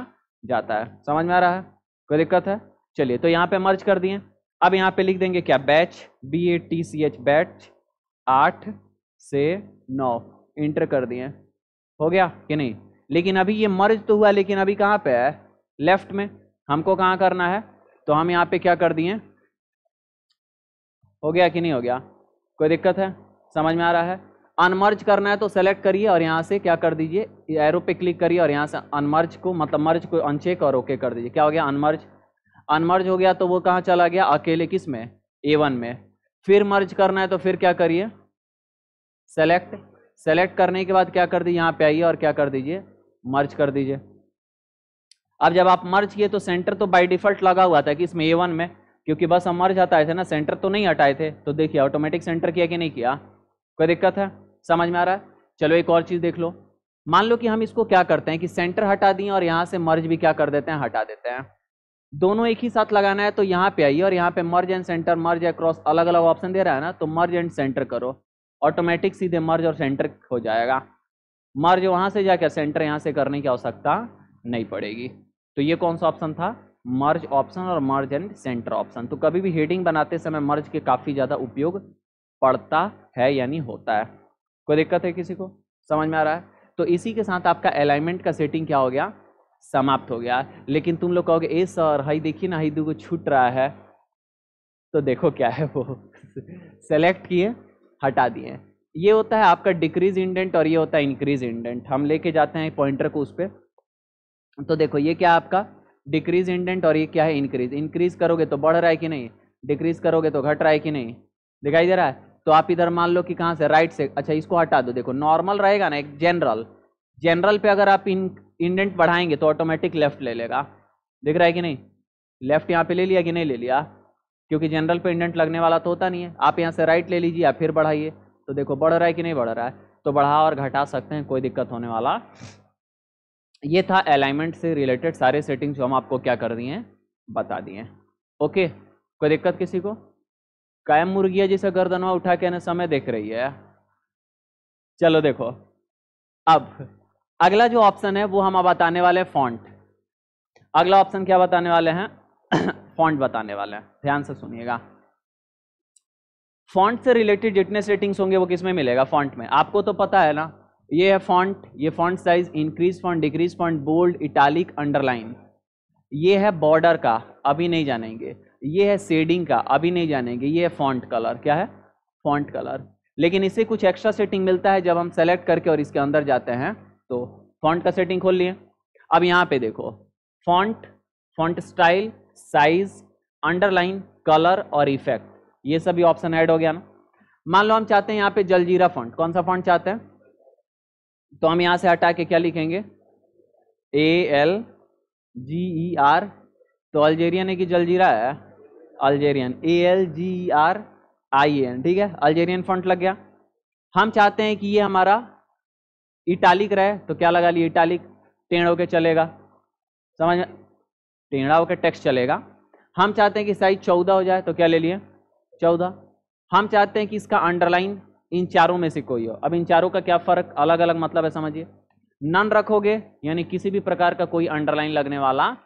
Speaker 1: जाता है। समझ में आ रहा है, कोई दिक्कत है? चलिए तो यहाँ पे मर्ज कर दिए। अब यहाँ पे लिख देंगे क्या, बैच, BATCH, बैच 8 से 9, इंटर कर दिए। हो गया कि नहीं? लेकिन अभी ये मर्ज तो हुआ, लेकिन अभी कहाँ पे है, लेफ्ट में। हमको कहाँ करना है, तो हम यहाँ पे क्या कर दिए, हो गया कि नहीं हो गया, कोई दिक्कत है? समझ में आ रहा है? अनमर्ज करना है तो सेलेक्ट करिए और यहाँ से क्या कर दीजिए, एरो पे क्लिक करिए और यहाँ से अनमर्ज को, मतलब मर्ज को अनचेक और ओके कर दीजिए। क्या हो गया, अनमर्ज। अनमर्ज हो गया तो वो कहाँ चला गया, अकेले किस में, A1 में। फिर मर्ज करना है तो फिर क्या करिए, सेलेक्ट। सेलेक्ट करने के बाद क्या कर दीजिए, यहाँ पे आइए और क्या कर दीजिए, मर्ज कर दीजिए। अब जब आप मर्ज किए तो सेंटर तो बाय डिफॉल्ट लगा हुआ था कि इसमें A1 में, क्योंकि बस हम मर्ज हटाए थे ना, सेंटर तो नहीं हटाए थे। तो देखिए ऑटोमेटिक सेंटर किया कि नहीं किया, कोई दिक्कत है? समझ में आ रहा है? चलो एक और चीज देख लो, मान लो कि हम इसको क्या करते हैं कि सेंटर हटा दिए और यहाँ से मर्ज भी क्या कर देते हैं, हटा देते हैं। दोनों एक ही साथ लगाना है तो यहाँ पे आइए और यहाँ पे मर्ज एंड सेंटर, मर्ज अक्रॉस अलग अलग ऑप्शन दे रहा है ना, तो मर्ज एंड सेंटर करो, ऑटोमेटिक सीधे मर्ज और सेंटर हो जाएगा। मर्ज वहां से जाकर सेंटर यहाँ से करने की आवश्यकता नहीं पड़ेगी। तो ये कौन सा ऑप्शन था, मर्ज ऑप्शन और मर्ज एंड सेंटर ऑप्शन। तो कभी भी हेडिंग बनाते समय मर्ज के काफी ज्यादा उपयोग पड़ता है, यानी होता है। कोई दिक्कत है किसी को? समझ में आ रहा है? तो इसी के साथ आपका अलाइनमेंट का सेटिंग क्या हो गया, समाप्त हो गया। लेकिन तुम लोग कहोगे ए सर हाई देखिए ना, हाई को छूट रहा है, तो देखो क्या है वो सेलेक्ट किए, हटा दिए। ये होता है आपका डिक्रीज इंडेंट और ये होता है इंक्रीज इंडेंट। हम लेके जाते हैं पॉइंटर को उस पर, तो देखो ये क्या आपका डिक्रीज इंडेंट और ये क्या है इंक्रीज। इंक्रीज करोगे तो बढ़ रहा है कि नहीं, डिक्रीज करोगे तो घट रहा है कि नहीं, दिखाई दे रहा है? तो आप इधर मान लो कि कहाँ से, राइट से, अच्छा इसको हटा दो। देखो नॉर्मल रहेगा ना, एक जनरल, जनरल पे अगर आप इंडेंट बढ़ाएंगे तो ऑटोमेटिक लेफ्ट ले लेगा, दिख रहा है कि नहीं? लेफ्ट यहाँ पे ले लिया कि नहीं ले लिया, क्योंकि जनरल पे इंडेंट लगने वाला तो होता नहीं है। आप यहाँ से राइट ले लीजिए या फिर बढ़ाइए, तो देखो बढ़ रहा है कि नहीं बढ़ रहा है। तो बढ़ा और घटा सकते हैं, कोई दिक्कत होने वाला ये था अलाइनमेंट से रिलेटेड सारे सेटिंग्स जो हम आपको क्या कर दिए हैं, बता दिए हैं। ओके, कोई दिक्कत किसी को? कायम मुर्गिया जिसे गर्दनवा उठा के समय देख रही है। चलो देखो, अब अगला जो ऑप्शन है वो हम बताने वाले हैं फॉन्ट। अगला ऑप्शन क्या बताने वाले हैं? फॉन्ट बताने वाले हैं, ध्यान से सुनिएगा। फॉन्ट से रिलेटेड जितने सेटिंग्स होंगे वो किस में मिलेगा? फॉन्ट में। आपको तो पता है ना, ये है फॉन्ट, ये font size, increase font, decrease font, bold, italic, underline. ये है बॉर्डर का, अभी नहीं जानेंगे। ये है शेडिंग का, अभी नहीं जानेंगे। ये है फॉन्ट कलर, क्या है? Font colour. लेकिन इससे कुछ एक्स्ट्रा सेटिंग मिलता है जब हम सेलेक्ट करके और इसके अंदर जाते हैं। तो फॉन्ट का सेटिंग खोल लिए। अब यहाँ पे देखो, font, font style, size, underline, colour और इफेक्ट, ये सभी ऑप्शन ऐड हो गया ना। मान लो हम चाहते हैं यहाँ पे जलजीरा फॉन्ट, कौन सा फॉन्ट चाहते हैं? तो हम यहाँ से हटा के क्या लिखेंगे? ALGER। तो अल्जेरियन है कि जलजीरा है? अल्जेरियन, ALGERIAN, ठीक है, अल्जेरियन फॉन्ट लग गया। हम चाहते हैं कि ये हमारा इटालिक रहे, तो क्या लगा लिए? इटालिक। टेढ़ होके चलेगा, समझ में? टेढ़ा होकर टेक्स्ट चलेगा। हम चाहते हैं कि साइज 14 हो जाए, तो क्या ले लिए? 14। हम चाहते हैं कि इसका अंडरलाइन इन चारों में से कोई हो। अब इन चारों का क्या फर्क, अलग अलग मतलब है, समझिए। नन रखोगे यानी किसी भी प्रकार का कोई अंडरलाइन लगने वाला।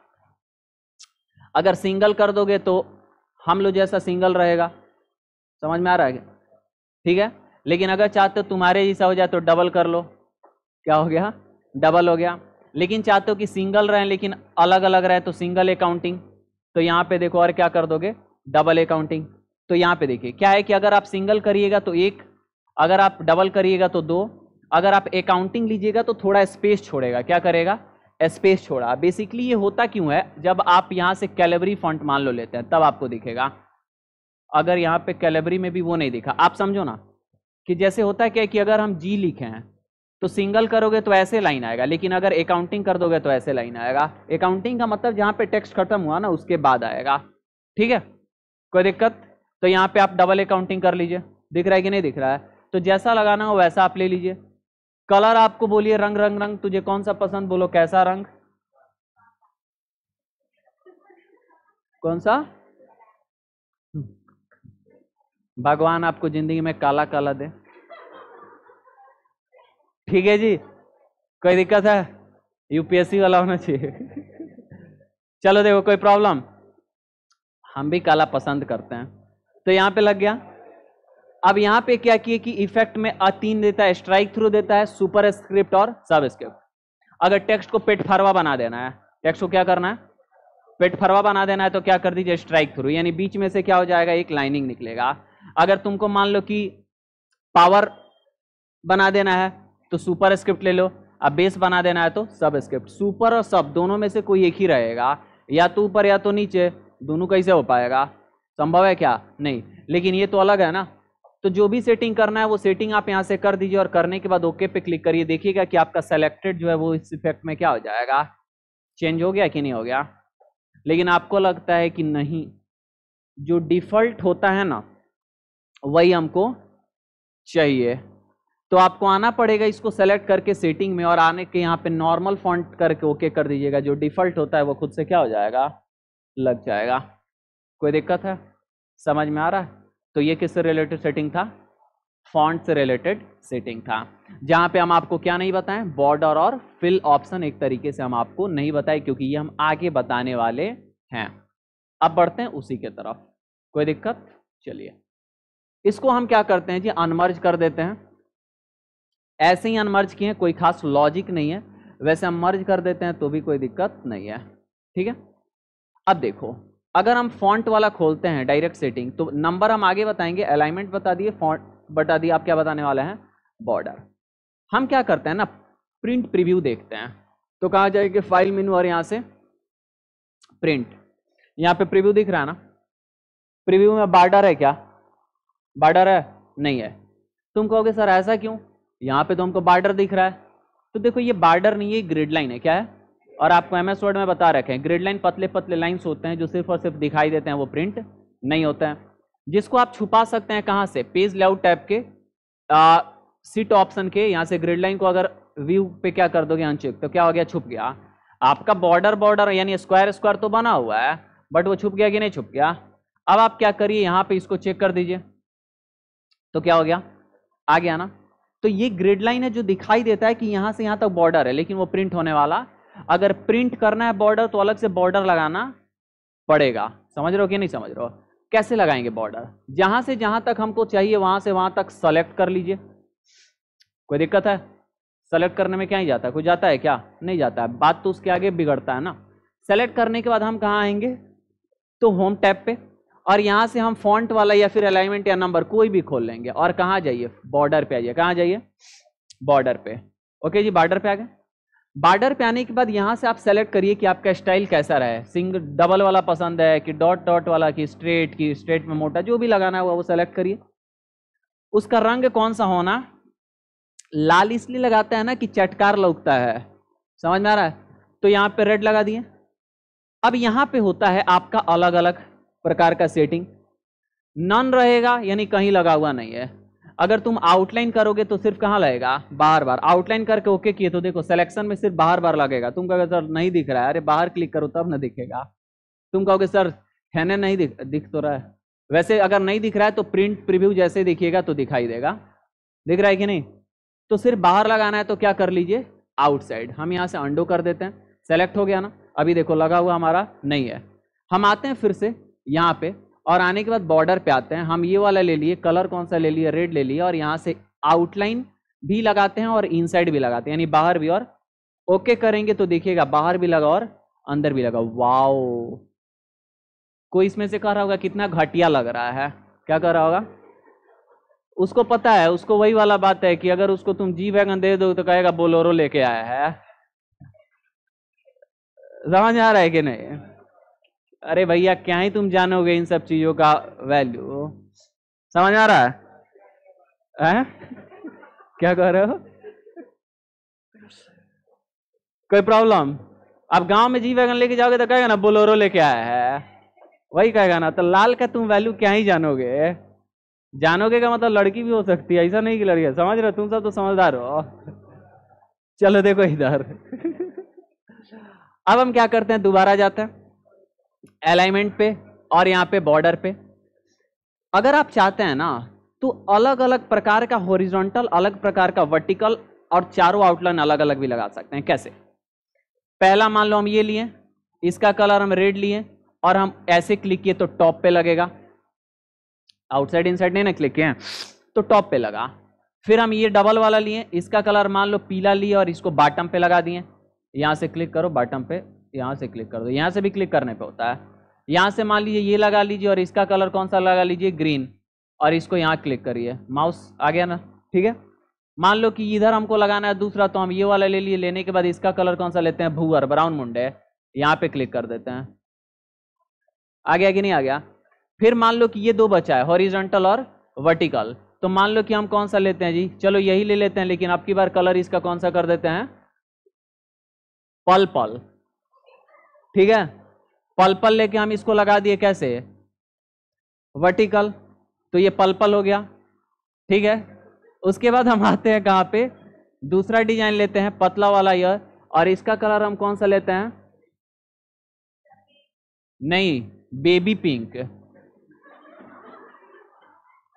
Speaker 1: अगर सिंगल कर दोगे तो हम लोग जैसा सिंगल रहेगा, समझ में आ रहा है? ठीक है। लेकिन अगर चाहते हो तुम्हारे जैसा हो जाए तो डबल कर लो, क्या हो गया? डबल हो गया। लेकिन चाहते हो कि सिंगल रहे लेकिन अलग अलग रहे, तो सिंगल अकाउंटिंग। तो यहाँ पे देखो, और क्या कर दोगे? Double accounting. तो यहाँ पे देखिए क्या है कि अगर आप सिंगल करिएगा तो 1, अगर आप डबल करिएगा तो 2, अगर आप अकाउंटिंग लीजिएगा तो थोड़ा स्पेस छोड़ेगा। क्या करेगा? स्पेस छोड़ा। बेसिकली ये होता क्यों है? जब आप यहाँ से कैलिबरी फॉन्ट मान लो लेते हैं तब आपको दिखेगा। अगर यहाँ पे कैलिबरी में भी वो नहीं दिखा, आप समझो ना कि जैसे होता है क्या कि अगर हम जी लिखे हैं तो सिंगल करोगे तो ऐसे लाइन आएगा, लेकिन अगर अकाउंटिंग कर दोगे तो ऐसे लाइन आएगा। अकाउंटिंग का मतलब जहाँ पे टेक्स्ट खत्म हुआ ना उसके बाद आएगा, ठीक है, कोई दिक्कत? तो यहाँ पे आप डबल अकाउंटिंग कर लीजिए। दिख रहा है कि नहीं दिख रहा है? तो जैसा लगाना हो वैसा आप ले लीजिए। कलर आपको बोलिए, रंग रंग रंग, तुझे कौन सा पसंद, बोलो कैसा रंग, कौन सा? भगवान आपको जिंदगी में काला काला दे, ठीक है जी, कोई दिक्कत है? यूपीएससी वाला होना चाहिए। चलो देखो, कोई प्रॉब्लम? हम भी काला पसंद करते हैं। तो यहाँ पे लग गया। अब यहाँ पे क्या किए कि इफेक्ट में A3 देता है, स्ट्राइक थ्रू देता है, सुपर स्क्रिप्ट और सब स्क्रिप्ट। अगर टेक्स्ट को पेट फरवा बना देना है, टेक्स्ट को क्या करना है? पेट फरवा बना देना है, तो क्या कर दीजिए? स्ट्राइक थ्रू, यानी बीच में से क्या हो जाएगा? एक लाइनिंग निकलेगा। अगर तुमको मान लो कि पावर बना देना है तो सुपर स्क्रिप्ट ले लो, अब बेस बना देना है तो सब स्क्रिप्ट। सुपर और सब दोनों में से कोई एक ही रहेगा, या तो ऊपर या तो नीचे, दोनों कैसे हो पाएगा? संभव है क्या? नहीं। लेकिन ये तो अलग है ना। तो जो भी सेटिंग करना है वो सेटिंग आप यहाँ से कर दीजिए और करने के बाद ओके पे क्लिक करिए। देखिएगा कि आपका सेलेक्टेड जो है वो इस इफेक्ट में क्या हो जाएगा? चेंज हो गया कि नहीं हो गया? लेकिन आपको लगता है कि नहीं, जो डिफॉल्ट होता है ना वही हमको चाहिए। तो आपको आना पड़ेगा इसको सेलेक्ट करके सेटिंग में, और आने के यहाँ पे नॉर्मल फॉन्ट करके ओके कर दीजिएगा। जो डिफॉल्ट होता है वो खुद से क्या हो जाएगा? लग जाएगा। कोई दिक्कत है? समझ में आ रहा है? तो ये किससे रिलेटेड सेटिंग था? फॉन्ट से रिलेटेड सेटिंग था, जहां पे हम आपको क्या नहीं बताएं? बॉर्डर और फिल ऑप्शन एक तरीके से हम आपको नहीं बताए, क्योंकि ये हम आगे बताने वाले हैं। अब बढ़ते हैं उसी के तरफ। कोई दिक्कत? चलिए, इसको हम क्या करते हैं जी? अनमर्ज कर देते हैं। ऐसे ही अनमर्ज किए, कोई खास लॉजिक नहीं है, वैसे हम मर्ज कर देते हैं तो भी कोई दिक्कत नहीं है, ठीक है। अब देखो, अगर हम फॉन्ट वाला खोलते हैं डायरेक्ट सेटिंग, तो नंबर हम आगे बताएंगे, अलाइनमेंट बता दिए, फॉन्ट बता दिए, आप क्या बताने वाले हैं? बॉर्डर। हम क्या करते हैं ना, प्रिंट प्रीव्यू देखते हैं। तो कहाँ जाएंगे? फाइल मेनू और यहाँ से प्रिंट। यहाँ पे प्रीव्यू दिख रहा है ना? प्रीव्यू में बॉर्डर है क्या? बॉर्डर है? नहीं है। तुम कहोगे सर ऐसा क्यों? यहाँ पे तो हमको बॉर्डर दिख रहा है। तो देखो, ये बॉर्डर नहीं है, ग्रिड लाइन है। क्या है? और आपको MS वर्ड में बता रखे हैं, ग्रिड लाइन पतले पतले लाइंस होते हैं जो सिर्फ और सिर्फ दिखाई देते हैं, वो प्रिंट नहीं होते हैं। जिसको आप छुपा सकते हैं कहाँ से? पेज लेआउट टैब के सीट ऑप्शन के, यहाँ से ग्रिड लाइन को अगर व्यू पे क्या कर दोगे, अनचेक, तो क्या हो गया, छुप गया। आपका बॉर्डर बॉर्डर यानी स्क्वायर स्क्वायर तो बना हुआ है, बट वो छुप गया कि नहीं छुप गया। अब आप क्या करिए, यहाँ पे इसको चेक कर दीजिए, तो क्या हो गया, आ गया ना। तो ये ग्रिड लाइन है जो दिखाई देता है कि यहां से यहां तक बॉर्डर है, लेकिन वो प्रिंट होने वाला, अगर प्रिंट करना है बॉर्डर तो अलग से बॉर्डर लगाना पड़ेगा। समझ रहे हो कि नहीं समझ रहे हो? कैसे लगाएंगे बॉर्डर, जहां से जहां तक हमको चाहिए वहां से वहां तक सेलेक्ट कर लीजिए। कोई दिक्कत है? सेलेक्ट करने में क्या ही जाता है, कुछ जाता है क्या, नहीं जाता है, बात तो उसके आगे बिगड़ता है ना। सेलेक्ट करने के बाद हम कहाँ आएंगे, तो होम टैब पे, और यहां से हम फॉन्ट वाला या फिर अलाइनमेंट या नंबर कोई भी खोल लेंगे, और कहाँ जाइए, बॉर्डर पे आइए, कहाँ जाइए, बॉर्डर पे। ओके जी, बॉर्डर पे आ गए। बॉर्डर पे आने के बाद यहां से आप सेलेक्ट करिए कि आपका स्टाइल कैसा रहे, सिंगल डबल वाला पसंद है कि डॉट डॉट वाला, कि स्ट्रेट में मोटा, जो भी लगाना हुआ वो सेलेक्ट करिए। उसका रंग कौन सा होना, लाल इसलिए लगाता है ना कि चटकार लगता है, समझ में आ रहा है, तो यहाँ पे रेड लगा दिए। अब यहाँ पे होता है आपका अलग अलग प्रकार का सेटिंग, नन रहेगा यानी कहीं लगा हुआ नहीं है। अगर तुम आउटलाइन करोगे तो सिर्फ कहाँ लगेगा, बार बार। आउटलाइन करके ओके किए तो देखो सिलेक्शन में सिर्फ बार बार लगेगा। तुम कहोगे सर नहीं दिख रहा है, अरे बाहर क्लिक करो तब ना दिखेगा। तुम कहोगे सर है नहीं दिख तो रहा है, वैसे अगर नहीं दिख रहा है तो प्रिंट प्रीव्यू जैसे दिखिएगा तो दिखाई देगा। दिख रहा है कि नहीं? तो सिर्फ बाहर लगाना है तो क्या कर लीजिए, आउटसाइड। हम यहाँ से अंडो कर देते हैं, सेलेक्ट हो गया ना, अभी देखो लगा हुआ हमारा नहीं है। हम आते हैं फिर से यहाँ पे, और आने के बाद बॉर्डर पे आते हैं। हम ये वाला ले लिए, कलर कौन सा ले लिए, रेड ले लिए, और यहाँ से आउटलाइन भी लगाते हैं और इनसाइड भी लगाते हैं, यानी बाहर भी। और ओके करेंगे तो देखिएगा बाहर भी लगा और अंदर भी लगा। वाओ, कोई इसमें से कह रहा होगा कितना घटिया लग रहा है, क्या कह रहा होगा? उसको पता है, उसको वही वाला बात है कि अगर उसको तुम जी वैगन दे दो तो कहेगा बोलोरो लेके आया है। समझ आ रहा है कि नहीं? अरे भैया क्या ही तुम जानोगे इन सब चीजों का वैल्यू, समझ आ रहा है? क्या कह रहे हो, कोई प्रॉब्लम? अब गांव में जी वैगन लेके जाओगे तो कहेगा ना बोलोरो लेके आया है, वही कहेगा ना। तो लाल का तुम वैल्यू क्या ही जानोगे, जानोगे का मतलब लड़की भी हो सकती है, ऐसा नहीं कि लड़की है। समझ रहे हो, तुम सब तो समझदार हो। चलो देखो इधर। अब हम क्या करते हैं, दोबारा जाते हैं अलाइनमेंट पे और यहाँ पे बॉर्डर पे। अगर आप चाहते हैं ना तो अलग अलग प्रकार का हॉरिजॉन्टल, अलग प्रकार का वर्टिकल, और चारों आउटलाइन अलग अलग भी लगा सकते हैं। कैसे? पहला मान लो हम ये लिए, इसका कलर हम रेड लिए, और हम ऐसे क्लिक किए तो टॉप पे लगेगा, आउटसाइड इनसाइड नहीं ना क्लिक किए, तो टॉप पे लगा। फिर हम ये डबल वाला लिए, इसका कलर मान लो पीला लिए और इसको बॉटम पे लगा दिए। यहाँ से क्लिक करो बॉटम पे, यहाँ से क्लिक कर दो, यहाँ से भी क्लिक करने पे होता है। यहाँ से मान लीजिए ये लगा लीजिए और इसका कलर कौन सा लगा लीजिए, ग्रीन, और इसको यहाँ क्लिक करिए, माउस आ गया ना, ठीक है। मान लो कि इधर हमको लगाना है दूसरा, तो हम ये वाला ले लिए, लेने के बाद इसका कलर कौन सा लेते हैं, भूअर, ब्राउन मुंडे, यहाँ पे क्लिक कर देते हैं। आ गया कि नहीं आ गया? फिर मान लो कि ये दो बचा है, हॉरिजॉन्टल और वर्टिकल, तो मान लो कि हम कौन सा लेते हैं जी, चलो यही ले लेते हैं, लेकिन अब की बार कलर इसका कौन सा कर देते हैं, पर्पल, ठीक है। पर्पल लेके हम इसको लगा दिए, कैसे, वर्टिकल, तो ये पर्पल हो गया, ठीक है। उसके बाद हम आते हैं कहाँ पे, दूसरा डिजाइन लेते हैं पतला वाला यह, और इसका कलर हम कौन सा लेते हैं, नहीं, बेबी पिंक।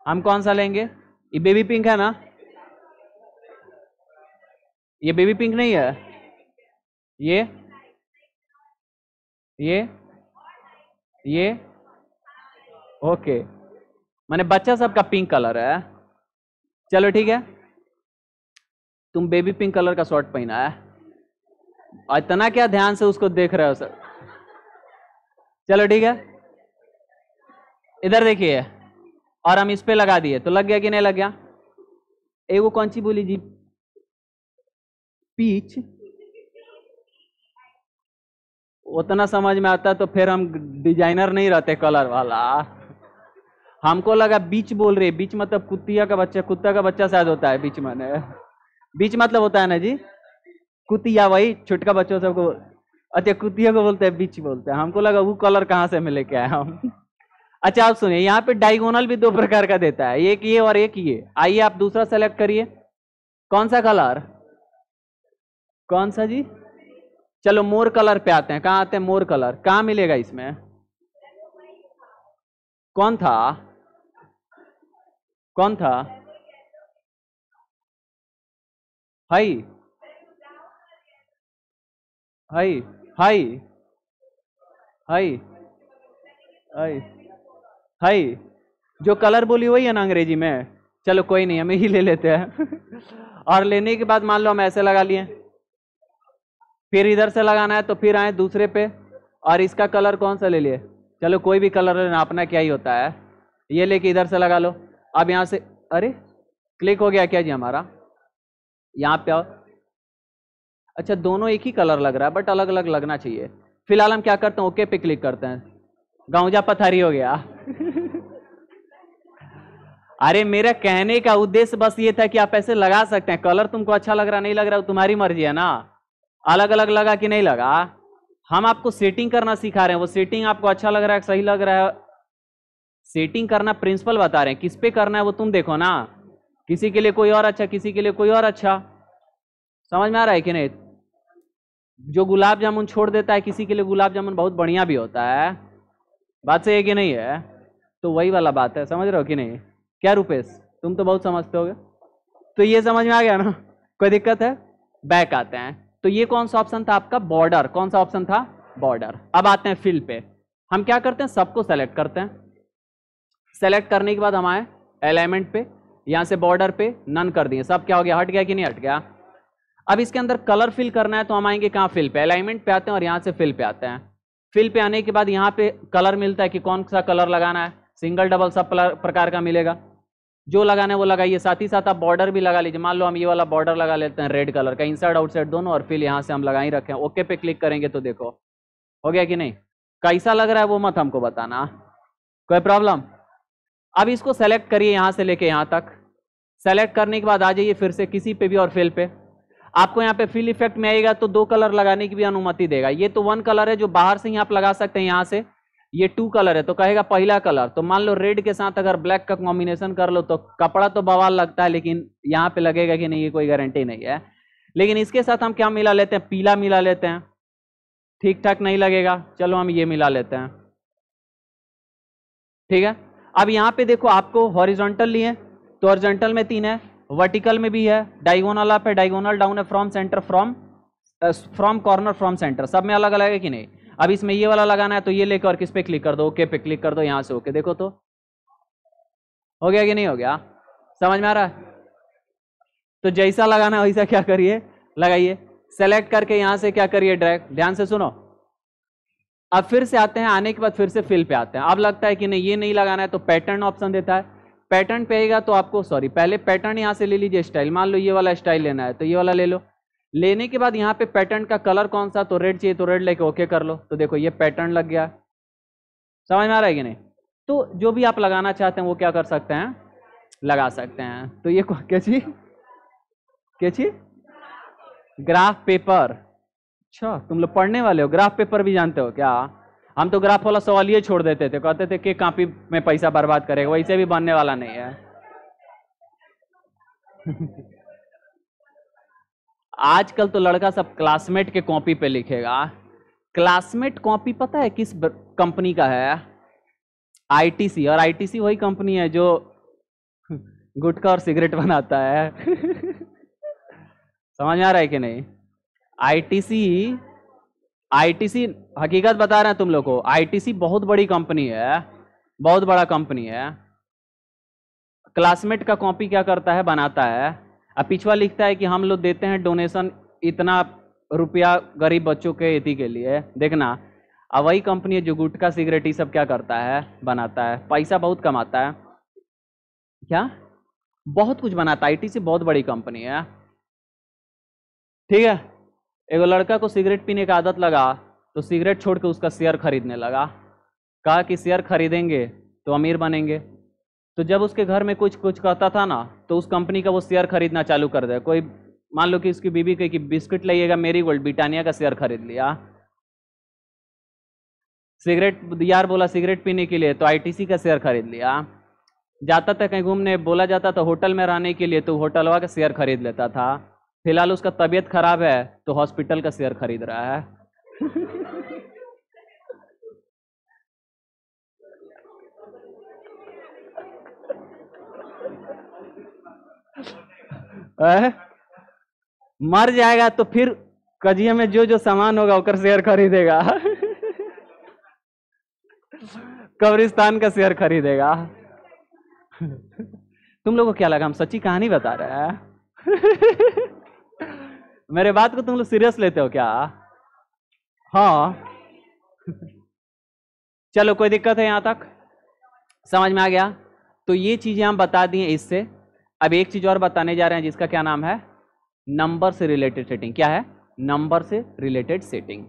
Speaker 1: हम कौन सा लेंगे, ये बेबी पिंक है ना, ये बेबी पिंक नहीं है, ये ये ओके, माने बच्चा सबका पिंक कलर है। चलो ठीक है, तुम बेबी पिंक कलर का शर्ट पहना है, और इतना क्या ध्यान से उसको देख रहे हो सर। चलो ठीक है, इधर देखिए, और हम इस पे लगा दिए, तो लग गया कि नहीं लग गया? एगो कौन सी बोली जी, पीच, उतना समझ में आता तो फिर हम डिजाइनर नहीं रहते कलर वाला। हमको लगा बीच बोल रहे, बीच मतलब कुतिया का बच्चा, कुत्ता का बच्चा शायद होता है बीच, माने बीच मतलब होता है ना जी, कुतिया, वही छुटका बच्चों सबको, अच्छा कुतिया को बोलते हैं बीच बोलते हैं, हमको लगा वो कलर कहाँ से मिले क्या है हम। अच्छा आप सुनिए, यहाँ पे डायगोनल भी दो प्रकार का देता है, एक ये और एक ये। आइए आप दूसरा सेलेक्ट करिए, कौन सा कलर, कौन सा जी? चलो मोर कलर पे आते हैं। कहाँ आते हैं? मोर कलर कहाँ मिलेगा इसमें? कौन था? कौन था? High high high high high high. जो कलर बोली वही है ना अंग्रेजी में? चलो कोई नहीं, हम ही ले लेते हैं। और लेने के बाद मान लो हम ऐसे लगा लिए, फिर इधर से लगाना है तो फिर आए दूसरे पे, और इसका कलर कौन सा ले लिए? चलो कोई भी कलर लेना, अपना क्या ही होता है। ये लेके इधर से लगा लो। अब यहाँ से, अरे क्लिक हो गया क्या जी हमारा? यहाँ पे आओ। अच्छा दोनों एक ही कलर लग रहा है बट अलग अलग लगना चाहिए। फिलहाल हम क्या करते हैं, ओके पे क्लिक करते हैं। गाँवजा पथारी हो गया। अरे मेरा कहने का उद्देश्य बस ये था कि आप ऐसे लगा सकते हैं। कलर तुमको अच्छा लग रहा नहीं लग रहा तुम्हारी मर्जी है ना, अलग अलग लगा कि नहीं लगा। हम आपको सेटिंग करना सिखा रहे हैं, वो सेटिंग आपको अच्छा लग रहा है सही लग रहा है, सेटिंग करना प्रिंसिपल बता रहे हैं। किस पे करना है वो तुम देखो ना। किसी के लिए कोई और अच्छा, किसी के लिए कोई और अच्छा। समझ में आ रहा है कि नहीं? जो गुलाब जामुन छोड़ देता है किसी के लिए गुलाब जामुन बहुत बढ़िया भी होता है। बात सही है कि नहीं है? तो वही वाला बात है, समझ रहे हो कि नहीं? क्या रुपेश, तुम तो बहुत समझते होगे। तो ये समझ में आ गया ना? कोई दिक्कत है? बैक आते हैं। तो ये कौन सा ऑप्शन था आपका? बॉर्डर। कौन सा ऑप्शन था? बॉर्डर। अब आते हैं फिल पे। हम क्या करते हैं, सबको सेलेक्ट करते हैं। सेलेक्ट करने के बाद हम आए अलाइनमेंट पे, यहां से बॉर्डर पे नन कर दिए। सब क्या हो गया? हट गया कि नहीं हट गया? अब इसके अंदर कलर फिल करना है तो हम आएंगे कहाँ? फिल पे। अलाइनमेंट पे आते हैं और यहां से फिल पे आते हैं। फिल पे आने के बाद यहाँ पे कलर मिलता है कि कौन सा कलर लगाना है। सिंगल डबल सब प्रकार का मिलेगा, जो लगाना है वो लगाइए। साथ ही साथ आप बॉर्डर भी लगा लीजिए। मान लो हम ये वाला बॉर्डर लगा लेते हैं रेड कलर का, इनसाइड आउटसाइड दोनों, और फिर यहाँ से हम लगा ही रखे हैं। ओके पे क्लिक करेंगे तो देखो हो गया कि नहीं? कैसा लग रहा है वो मत हमको बताना, कोई प्रॉब्लम? अब इसको सेलेक्ट करिए यहां से लेके यहां तक। सेलेक्ट करने के बाद आ जाइए फिर से किसी पे भी और फिल पे। आपको यहाँ पे फिल इफेक्ट में आएगा तो दो कलर लगाने की भी अनुमति देगा। ये तो वन कलर है जो बाहर से ही आप लगा सकते हैं यहाँ से। ये टू कलर है तो कहेगा पहला कलर। तो मान लो रेड के साथ अगर ब्लैक का कॉम्बिनेशन कर लो तो कपड़ा तो बवाल लगता है, लेकिन यहाँ पे लगेगा कि नहीं ये कोई गारंटी नहीं है। लेकिन इसके साथ हम क्या मिला लेते हैं? पीला मिला लेते हैं। ठीक ठाक नहीं लगेगा, चलो हम ये मिला लेते हैं। ठीक है। अब यहाँ पे देखो आपको हॉरिजॉन्टल लिए तो हॉरिजॉन्टल में 3 है, वर्टिकल में भी है, डायगोनल अप है, डायगोनल डाउन है, from centre, from corner, from centre, सब में अलग अलग है कि नहीं? अब इसमें ये वाला लगाना है तो ये लेकर किस पे क्लिक कर दो? ओके पे क्लिक कर दो। यहां से ओके देखो तो हो गया कि नहीं हो गया? समझ में आ रहा है? तो जैसा लगाना है वैसा क्या करिए, लगाइए। सेलेक्ट करके यहां से क्या करिए? ड्रैग। ध्यान से सुनो। अब फिर से आते हैं, आने के बाद फिर से फिल पे आते हैं। अब लगता है कि नहीं ये नहीं लगाना है तो पैटर्न ऑप्शन देता है। पैटर्न पे आएगा तो आपको पहले पैटर्न यहां से ले लीजिए। स्टाइल मान लो ये वाला स्टाइल लेना है तो ये वाला ले लो। लेने के बाद यहाँ पे पैटर्न का कलर कौन सा? तो रेड चाहिए तो रेड लेके ओके कर लो। तो देखो ये पैटर्न लग गया। समझ में आ रहा है कि नहीं? तो जो भी आप लगाना चाहते हैं वो क्या कर सकते हैं? लगा सकते हैं। तो ये क्या चीज? क्या चीज? Graph paper. अच्छा तुम लोग पढ़ने वाले हो, ग्राफ पेपर भी जानते हो क्या? हम तो ग्राफ वाला सवाल ये छोड़ देते थे, कहते थे कि कॉपी में पैसा बर्बाद करेगा, वैसे भी बनने वाला नहीं है। आजकल तो लड़का सब क्लासमेट के कॉपी पे लिखेगा। क्लासमेट कॉपी पता है किस कंपनी का है? आईटीसी। और आईटीसी वही कंपनी है जो गुटखा और सिगरेट बनाता है। समझ में आ रहा है कि नहीं? आईटीसी, आईटीसी हकीकत बता रहे हैं तुम लोग को, आईटीसी बहुत बड़ी कंपनी है, बहुत बड़ा कंपनी है। क्लासमेट का कॉपी क्या करता है? बनाता है। अब पिछवा लिखता है कि हम लोग देते हैं डोनेशन इतना रुपया गरीब बच्चों के इति के लिए, देखना। अब वही कंपनी है जो गुटखा सिगरेट ये सब क्या करता है? बनाता है। पैसा बहुत कमाता है, क्या बहुत कुछ बनाता है। आईटीसी बहुत बड़ी कंपनी है। ठीक है। एक लड़का को सिगरेट पीने की आदत लगा तो सिगरेट छोड़ के उसका शेयर खरीदने लगा। कहा कि शेयर खरीदेंगे तो अमीर बनेंगे। तो जब उसके घर में कुछ कुछ कहता था ना तो उस कंपनी का वो शेयर खरीदना चालू कर दे। कोई मान लो कि उसकी बीबी कही कि बिस्किट लाइएगा, मेरी गोल्ड ब्रिटानिया का शेयर खरीद लिया। सिगरेट यार बोला सिगरेट पीने के लिए तो आईटीसी का शेयर खरीद लिया। जाता था कहीं घूमने, बोला जाता था होटल में रहने के लिए तो होटलवा का शेयर खरीद लेता था। फिलहाल उसका तबीयत खराब है तो हॉस्पिटल का शेयर खरीद रहा है। मर जाएगा तो फिर कजिया में जो जो सामान होगा उकर शेयर खरीदेगा। कब्रिस्तान का शेयर खरीदेगा। तुम लोगों को क्या लगा हम सच्ची कहानी बता रहे हैं? मेरे बात को तुम लोग सीरियस लेते हो क्या? हाँ। चलो कोई दिक्कत है यहां तक समझ में आ गया? तो ये चीजें हम बता दिए इससे। अब एक चीज और बताने जा रहे हैं जिसका क्या नाम है, नंबर से रिलेटेड सेटिंग। क्या है? नंबर से रिलेटेड सेटिंग।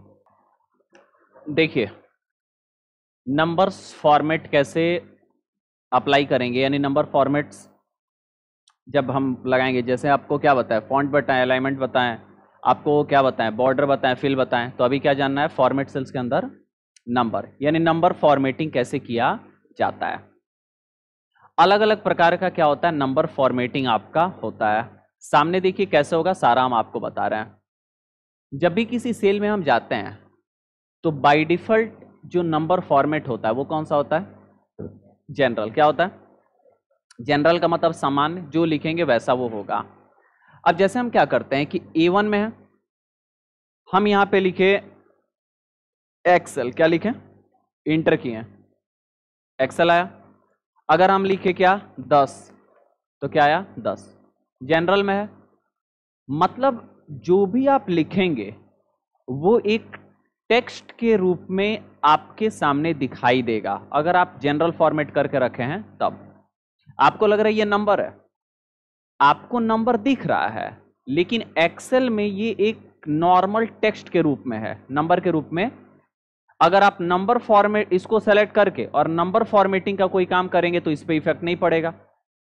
Speaker 1: देखिए नंबर्स फॉर्मेट कैसे अप्लाई करेंगे, यानी नंबर फॉर्मेट्स जब हम लगाएंगे, जैसे आपको क्या बताएं, फॉन्ट बताएं, अलाइनमेंट बताएं, आपको क्या बताएं, बॉर्डर बताएं, फिल बताएं। तो अभी क्या जानना है, फॉर्मेट सेल्स के अंदर नंबर, यानी नंबर फॉर्मेटिंग कैसे किया जाता है। अलग अलग प्रकार का क्या होता है नंबर फॉर्मेटिंग आपका होता है। सामने देखिए कैसे होगा, सारा हम आपको बता रहे हैं। जब भी किसी सेल में हम जाते हैं तो बाय डिफॉल्ट जो नंबर फॉर्मेट होता है वो कौन सा होता है? जनरल। क्या होता है? जनरल का मतलब सामान्य, जो लिखेंगे वैसा वो होगा। अब जैसे हम क्या करते हैं कि A1 में है, हम यहां पे लिखे एक्सेल, क्या लिखें, इंटर किए, एक्सेल आया। अगर हम लिखे क्या 10 तो क्या आया 10। जनरल में है, मतलब जो भी आप लिखेंगे वो एक टेक्स्ट के रूप में आपके सामने दिखाई देगा। अगर आप जनरल फॉर्मेट करके रखे हैं तब आपको लग रहा है ये नंबर है, आपको नंबर दिख रहा है, लेकिन एक्सेल में ये एक नॉर्मल टेक्स्ट के रूप में है, नंबर के रूप में। अगर आप नंबर फॉर्मेट इसको सेलेक्ट करके और नंबर फॉर्मेटिंग का कोई काम करेंगे तो इस पे इफेक्ट नहीं पड़ेगा,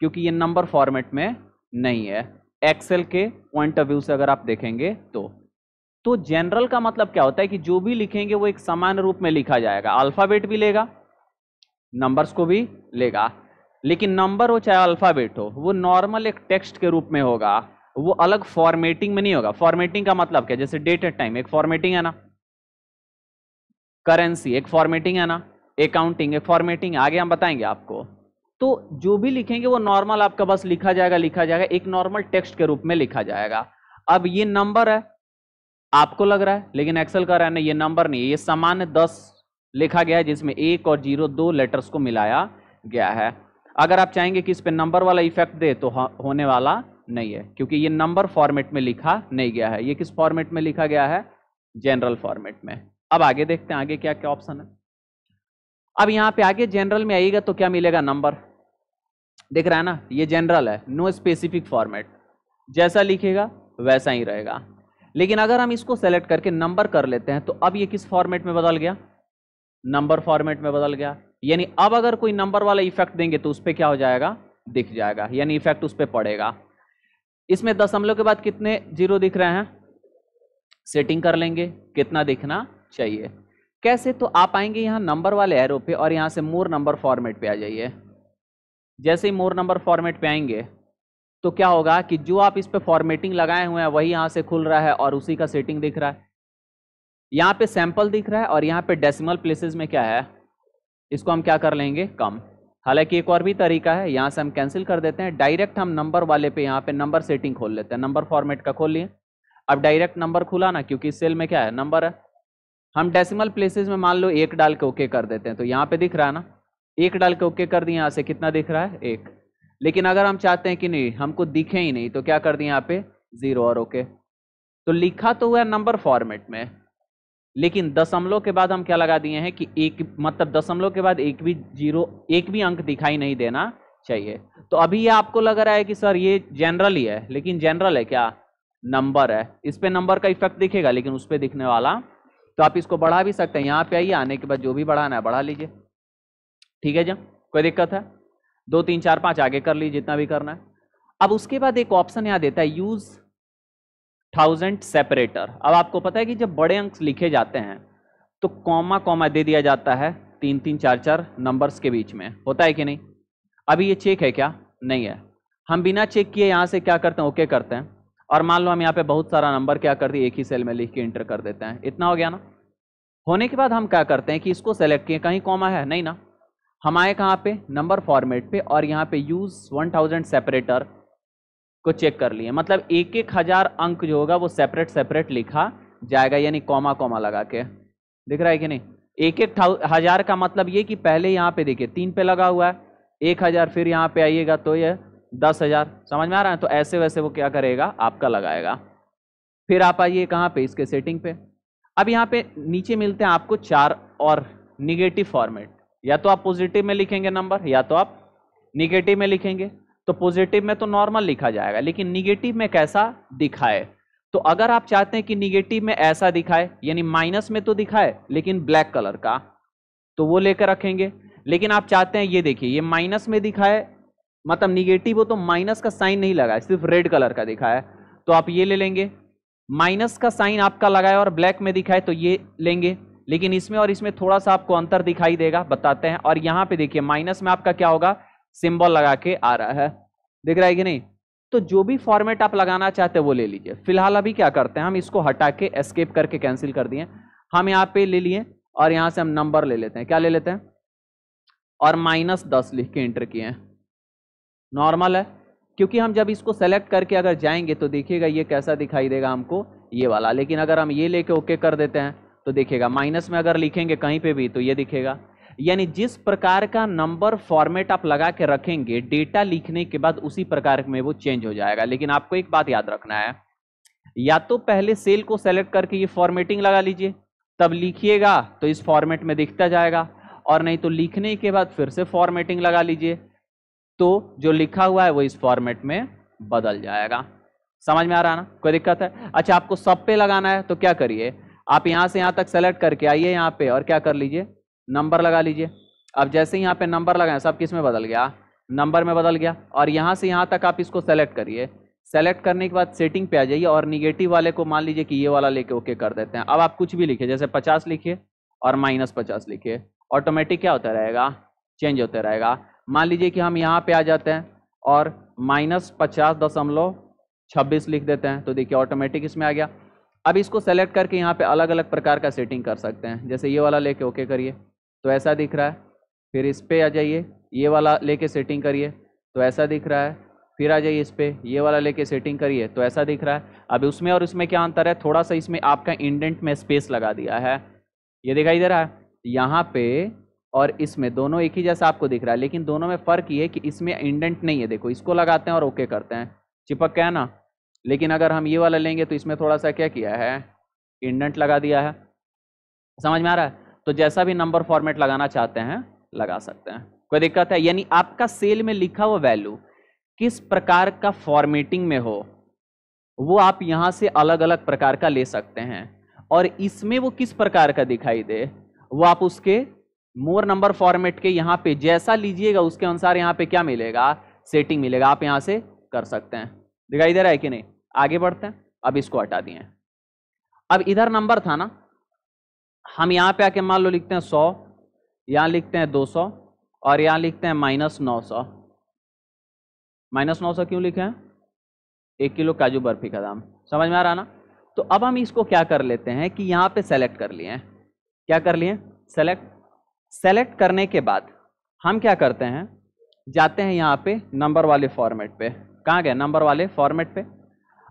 Speaker 1: क्योंकि ये नंबर फॉर्मेट में नहीं है एक्सेल के पॉइंट ऑफ व्यू से अगर आप देखेंगे तो जनरल का मतलब क्या होता है कि जो भी लिखेंगे वो एक समान रूप में लिखा जाएगा। अल्फाबेट भी लेगा, नंबर्स को भी लेगा, लेकिन नंबर हो चाहे अल्फाबेट हो वो नॉर्मल एक टेक्स्ट के रूप में होगा, वो अलग फॉर्मेटिंग में नहीं होगा। फॉर्मेटिंग का मतलब क्या, जैसे डेट एंड टाइम एक फॉर्मेटिंग है ना, करेंसी एक फॉर्मेटिंग है ना, अकाउंटिंग एक फॉर्मेटिंग, आगे हम बताएंगे आपको। तो जो भी लिखेंगे वो नॉर्मल आपका बस लिखा जाएगा, एक नॉर्मल टेक्स्ट के रूप में लिखा जाएगा। अब ये नंबर है आपको लग रहा है, लेकिन एक्सेल का रहा है नहीं, ये नंबर नहीं है, ये सामान्य 10 लिखा गया है जिसमें 1 और 0 दो लेटर्स को मिलाया गया है। अगर आप चाहेंगे कि इस पे नंबर वाला इफेक्ट दे तो होने वाला नहीं है, क्योंकि ये नंबर फॉर्मेट में लिखा नहीं गया है। ये किस फॉर्मेट में लिखा गया है? जनरल फॉर्मेट में। अब आगे देखते हैं आगे क्या क्या ऑप्शन है। अब यहां पे आगे जनरल में आएगा तो क्या मिलेगा, नंबर दिख रहा है ना, ये जनरल है, नो स्पेसिफिक फॉर्मेट, जैसा लिखेगा वैसा ही रहेगा। लेकिन अगर हम इसको सेलेक्ट करके नंबर कर लेते हैं तो अब ये किस फॉर्मेट में बदल गया? नंबर फॉर्मेट में बदल गया। यानी अब अगर कोई नंबर वाला इफेक्ट देंगे तो उस पर क्या हो जाएगा, दिख जाएगा, यानी इफेक्ट उस पर पड़ेगा। इसमें दशमलव के बाद कितने जीरो दिख रहे हैं, सेटिंग कर लेंगे कितना दिखना चाहिए। कैसे? तो आप आएंगे यहां नंबर वाले एरो पे और यहां से मोर नंबर फॉर्मेट पे आ जाइए। जैसे ही मोर नंबर फॉर्मेट पे आएंगे तो क्या होगा कि जो आप इस पे फॉर्मेटिंग लगाए हुए हैं वही यहां से खुल रहा है और उसी का सेटिंग दिख रहा है। यहाँ पे सैंपल दिख रहा है और यहाँ पे डेसिमल प्लेसेस में क्या है, इसको हम क्या कर लेंगे, कम। हालांकि एक और भी तरीका है, यहाँ से हम कैंसिल कर देते हैं, डायरेक्ट हम नंबर वाले पे यहाँ पे नंबर सेटिंग खोल लेते हैं। नंबर फॉर्मेट का खोल लिए, अब डायरेक्ट नंबर खुला ना, क्योंकि इस सेल में क्या है, नंबर है। हम डेसिमल प्लेसेस में मान लो 1 डाल के ओके कर देते हैं, तो यहाँ पे दिख रहा है ना, 1 डाल के ओके कर दिए, यहाँ से कितना दिख रहा है, 1। लेकिन अगर हम चाहते हैं कि नहीं हमको दिखे ही नहीं तो क्या कर दिए, यहाँ पे 0 और ओके। तो लिखा तो हुआ है नंबर फॉर्मेट में, लेकिन दशमलव के बाद हम क्या लगा दिए हैं कि एक, मतलब दशमलव के बाद एक भी जीरो, एक भी अंक दिखाई नहीं देना चाहिए। तो अभी ये आपको लग रहा है कि सर ये जनरल ही है, लेकिन जनरल है क्या, नंबर है, इस पे नंबर का इफेक्ट दिखेगा लेकिन उस पे दिखने वाला। तो आप इसको बढ़ा भी सकते हैं, यहाँ पे आइए, आने के बाद जो भी बढ़ाना है बढ़ा लीजिए, ठीक है जी, कोई दिक्कत है, 2 3 4 5 आगे कर लीजिए जितना भी करना है। अब उसके बाद एक ऑप्शन यहाँ देता है यूज 1000 सेपरेटर। अब आपको पता है कि जब बड़े अंक लिखे जाते हैं तो कॉमा कॉमा दे दिया जाता है 3 3 4 4 नंबर्स के बीच में, होता है कि नहीं? अभी ये चेक है क्या? नहीं है। हम बिना चेक किए यहाँ से क्या करते हैं, ओके करते हैं। और मान लो हम यहाँ पे बहुत सारा नंबर क्या कर दिए, एक ही सेल में लिख के इंटर कर देते हैं। इतना हो गया ना। होने के बाद हम क्या करते हैं कि इसको सेलेक्ट किए, कहीं कॉमा है नहीं ना, हम आए कहाँ पे, नंबर फॉर्मेट पे, और यहाँ पे यूज 1000 सेपरेटर को चेक कर लिए। मतलब एक एक हजार अंक जो होगा वो सेपरेट सेपरेट लिखा जाएगा, यानी कॉमा कॉमा लगा के। दिख रहा है कि नहीं? एक एक हजार का मतलब ये कि पहले यहाँ पे देखिए 3 पे लगा हुआ है 1000, फिर यहाँ पे आइएगा तो ये 10,000। समझ में आ रहा है? तो ऐसे वैसे वो क्या करेगा, आपका लगाएगा। फिर आप आइए कहाँ पे, इसके सेटिंग पे। अब यहाँ पे नीचे मिलते हैं आपको 4 और निगेटिव फॉर्मेट। या तो आप पॉजिटिव में लिखेंगे नंबर, या तो आप निगेटिव में लिखेंगे। तो पॉजिटिव में तो नॉर्मल लिखा जाएगा, लेकिन निगेटिव में कैसा दिखाए। तो अगर आप चाहते हैं कि निगेटिव में ऐसा दिखाए, यानी माइनस में तो दिखाए लेकिन ब्लैक कलर का, तो वो लेकर रखेंगे। लेकिन आप चाहते हैं ये देखिए ये माइनस में दिखाए, मतलब निगेटिव हो तो माइनस का साइन नहीं लगा है, सिर्फ रेड कलर का दिखाया, तो आप ये ले लेंगे। माइनस का साइन आपका लगाया और ब्लैक में दिखाए तो ये लेंगे। लेकिन इसमें और इसमें थोड़ा सा आपको अंतर दिखाई देगा, बताते हैं। और यहाँ पे देखिए माइनस में आपका क्या होगा, सिंबल लगा के आ रहा है। दिख रहा है कि नहीं? तो जो भी फॉर्मेट आप लगाना चाहते हैं वो ले लीजिए। फिलहाल अभी क्या करते हैं, हम इसको हटा के एस्केप करके कैंसिल कर दिए। हम यहाँ पे ले लिए और यहाँ से हम नंबर ले लेते हैं। क्या ले लेते हैं? और -10 लिख के एंटर किए हैं। नॉर्मल है, क्योंकि हम जब इसको सेलेक्ट करके अगर जाएंगे तो देखिएगा ये कैसा दिखाई देगा हमको, ये वाला। लेकिन अगर हम ये लेके ओके कर देते हैं तो देखिएगा माइनस में अगर लिखेंगे कहीं पे भी तो ये दिखेगा। यानी जिस प्रकार का नंबर फॉर्मेट आप लगा के रखेंगे, डेटा लिखने के बाद उसी प्रकार में वो चेंज हो जाएगा। लेकिन आपको एक बात याद रखना है, या तो पहले सेल को सेलेक्ट करके ये फॉर्मेटिंग लगा लीजिए, तब लिखिएगा तो इस फॉर्मेट में दिखता जाएगा। और नहीं तो लिखने के बाद फिर से फॉर्मेटिंग लगा लीजिए, तो जो लिखा हुआ है वो इस फॉर्मेट में बदल जाएगा। समझ में आ रहा है ना? कोई दिक्कत है? अच्छा, आपको सब पे लगाना है तो क्या करिए, आप यहां से यहां तक सेलेक्ट करके आइए यहाँ पे और क्या कर लीजिए, नंबर लगा लीजिए। अब जैसे ही यहाँ पे नंबर लगाए सब किस में बदल गया, नंबर में बदल गया। और यहाँ से यहाँ तक आप इसको सेलेक्ट करिए। सेलेक्ट करने के बाद सेटिंग पे आ जाइए और निगेटिव वाले को मान लीजिए कि ये वाला लेके ओके कर देते हैं। अब आप कुछ भी लिखिए, जैसे 50 लिखिए और -50 लिखिए, ऑटोमेटिक क्या होता रहेगा, चेंज होते रहेगा। मान लीजिए कि हम यहाँ पे आ जाते हैं और -50.26 लिख देते हैं, तो देखिए ऑटोमेटिक इसमें आ गया। अब इसको सेलेक्ट करके यहाँ पे अलग अलग प्रकार का सेटिंग कर सकते हैं। जैसे ये वाला लेके ओके करिए तो ऐसा दिख रहा है, फिर इस पे आ जाइए, ये वाला लेके सेटिंग करिए तो ऐसा दिख रहा है, फिर आ जाइए इस पे, ये वाला लेके सेटिंग करिए तो ऐसा दिख रहा है। अब उसमें और उसमें क्या अंतर है, थोड़ा सा इसमें आपका इंडेंट में स्पेस लगा दिया है, ये दिखाई दे रहा है यहाँ पे, और इसमें दोनों एक ही जैसा आपको दिख रहा है। लेकिन दोनों में फ़र्क ये है कि इसमें इंडेंट नहीं है। देखो इसको लगाते हैं और ओके करते हैं, चिपक गया ना। लेकिन अगर हम ये वाला लेंगे तो इसमें थोड़ा सा क्या किया है, इंडेंट लगा दिया है। समझ में आ रहा है? तो जैसा भी नंबर फॉर्मेट लगाना चाहते हैं लगा सकते हैं, कोई दिक्कत है? यानी आपका सेल में लिखा हुआ वैल्यू किस प्रकार का फॉर्मेटिंग में हो वो आप यहां से अलग अलग प्रकार का ले सकते हैं। और इसमें वो किस प्रकार का दिखाई दे वो आप उसके मोर नंबर फॉर्मेट के यहाँ पे जैसा लीजिएगा उसके अनुसार यहाँ पे क्या मिलेगा, सेटिंग मिलेगा, आप यहाँ से कर सकते हैं। दिखाई दे रहा है कि नहीं? आगे बढ़ते हैं। अब इसको हटा दिए। अब इधर नंबर था ना, हम यहाँ पे आके मान लो लिखते हैं 100, यहाँ लिखते हैं 200 और यहाँ लिखते हैं -900। -900 क्यों लिखे हैं? 1 किलो काजू बर्फी का दाम। समझ में आ रहा ना? तो अब हम इसको क्या कर लेते हैं कि यहाँ पे सेलेक्ट कर लिए हैं। क्या कर लिए? सेलेक्ट करने के बाद हम क्या करते हैं, जाते हैं यहाँ पे नंबर वाले फॉर्मेट पे। कहाँ गए? नंबर वाले फॉर्मेट पे।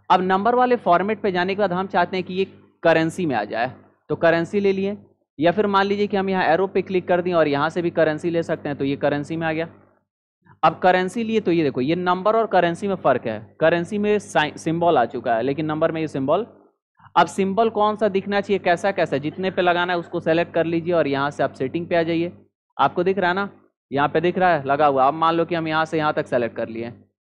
Speaker 1: अब नंबर वाले फॉर्मेट पे जाने के बाद हम चाहते हैं कि ये करेंसी में आ जाए, तो करेंसी ले लिए। या फिर मान लीजिए कि हम यहाँ एरो पे क्लिक कर दें और यहाँ से भी करेंसी ले सकते हैं, तो ये करेंसी में आ गया। अब करेंसी लिए तो ये देखो, ये नंबर और करेंसी में फ़र्क है। करेंसी में सिंबल आ चुका है, लेकिन नंबर में ये सिंबल। अब सिंबल कौन सा दिखना चाहिए, कैसा कैसा, जितने पे लगाना है उसको सेलेक्ट कर लीजिए और यहाँ से आप सेटिंग पे आ जाइए। आपको दिख रहा है ना, यहाँ पे दिख रहा है लगा हुआ। अब मान लो कि हम यहाँ से यहाँ तक सेलेक्ट कर लिए,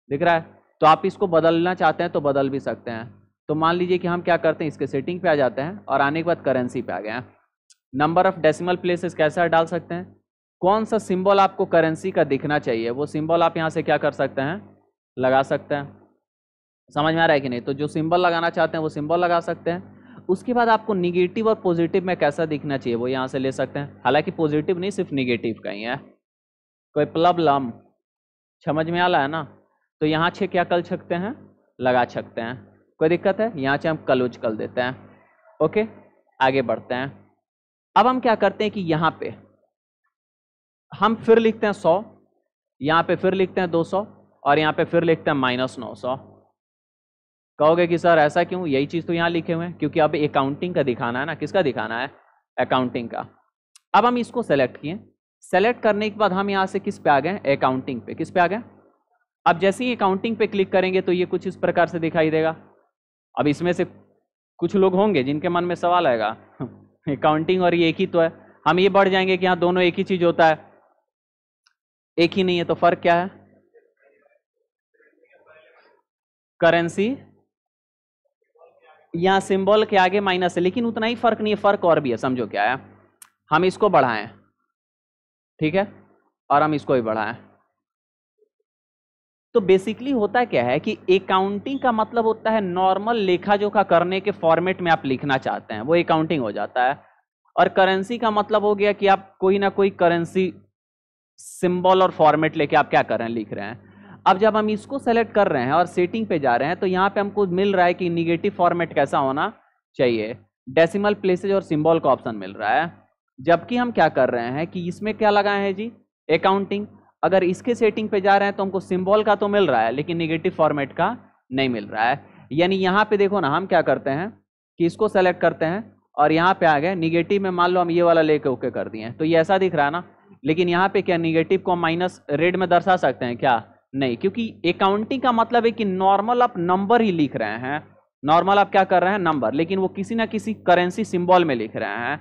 Speaker 1: दिख रहा है, तो आप इसको बदलना चाहते हैं तो बदल भी सकते हैं। तो मान लीजिए कि हम क्या करते हैं, इसके सेटिंग पे आ जाते हैं और आने के बाद करेंसी पे आ गए हैं। नंबर ऑफ डेसिमल प्लेसेस कैसा डाल सकते हैं, कौन सा सिंबल आपको करेंसी का दिखना चाहिए वो सिंबल आप यहाँ से क्या कर सकते हैं, लगा सकते हैं। समझ में आ रहा है कि नहीं? तो जो सिंबल लगाना चाहते हैं वो सिंबल लगा सकते हैं। उसके बाद आपको निगेटिव और पॉजिटिव में कैसा दिखना चाहिए वो यहाँ से ले सकते हैं। हालांकि पॉजिटिव नहीं, सिर्फ निगेटिव का ही है। कोई प्रॉब्लम समझ में आ रहा है ना? तो यहाँ से क्या कर सकते हैं, लगा सकते हैं। कोई दिक्कत है? यहाँ से हम क्लोज कर देते हैं। ओके, आगे बढ़ते हैं। अब हम क्या करते हैं कि यहाँ पे हम फिर लिखते हैं 100, यहाँ पे फिर लिखते हैं 200 और यहाँ पे फिर लिखते हैं -900। कहोगे कि सर ऐसा क्यों? यही चीज़ तो यहाँ लिखे हुए हैं, क्योंकि अब अकाउंटिंग का दिखाना है ना। किसका दिखाना है? अकाउंटिंग का। अब हम इसको सेलेक्ट किए, सेलेक्ट करने के बाद हम यहाँ से किस पे आ गए? अकाउंटिंग पे। किस पे आ गए? अब जैसे ही अकाउंटिंग पे क्लिक करेंगे तो ये कुछ इस प्रकार से दिखाई देगा। अब इसमें से कुछ लोग होंगे जिनके मन में सवाल आएगा अकाउंटिंग और ये एक ही तो है। हम ये बढ़ जाएंगे कि हाँ दोनों एक ही चीज होता है। एक ही नहीं है तो फर्क क्या है? करेंसी यहाँ सिंबल के आगे माइनस है, लेकिन उतना ही फर्क नहीं है, फर्क और भी है। समझो क्या है, हम इसको बढ़ाएं, ठीक है, और हम इसको भी बढ़ाएं। तो बेसिकली होता क्या है कि अकाउंटिंग का मतलब होता है नॉर्मल लेखा जोखा करने के फॉर्मेट में आप लिखना चाहते हैं, वो अकाउंटिंग हो जाता है। और करेंसी का मतलब हो गया कि आप कोई ना कोई करेंसी सिंबल और फॉर्मेट लेके आप क्या कर रहे हैं? लिख रहे हैं। अब जब हम इसको सेलेक्ट कर रहे हैं और सेटिंग पे जा रहे हैं तो यहाँ पे हमको मिल रहा है कि निगेटिव फॉर्मेट कैसा होना चाहिए, डेसिमल प्लेसेज और सिंबल का ऑप्शन मिल रहा है। जबकि हम क्या कर रहे हैं कि इसमें क्या लगाए हैं जी? अकाउंटिंग। अगर इसके सेटिंग पे जा रहे हैं तो हमको सिंबल का तो मिल रहा है लेकिन निगेटिव फॉर्मेट का नहीं मिल रहा है। यानी यहाँ पे देखो ना, हम क्या करते हैं कि इसको सेलेक्ट करते हैं और यहाँ पे आ गए निगेटिव में, मान लो हम ये वाला लेके ओके कर दिए तो ये ऐसा दिख रहा है ना। लेकिन यहाँ पे क्या निगेटिव को माइनस रेड में दर्शा सकते हैं क्या? नहीं, क्योंकि अकाउंटिंग का मतलब है कि नॉर्मल आप नंबर ही लिख रहे हैं। नॉर्मल आप क्या कर रहे हैं? नंबर, लेकिन वो किसी ना किसी करेंसी सिंबल में लिख रहे हैं।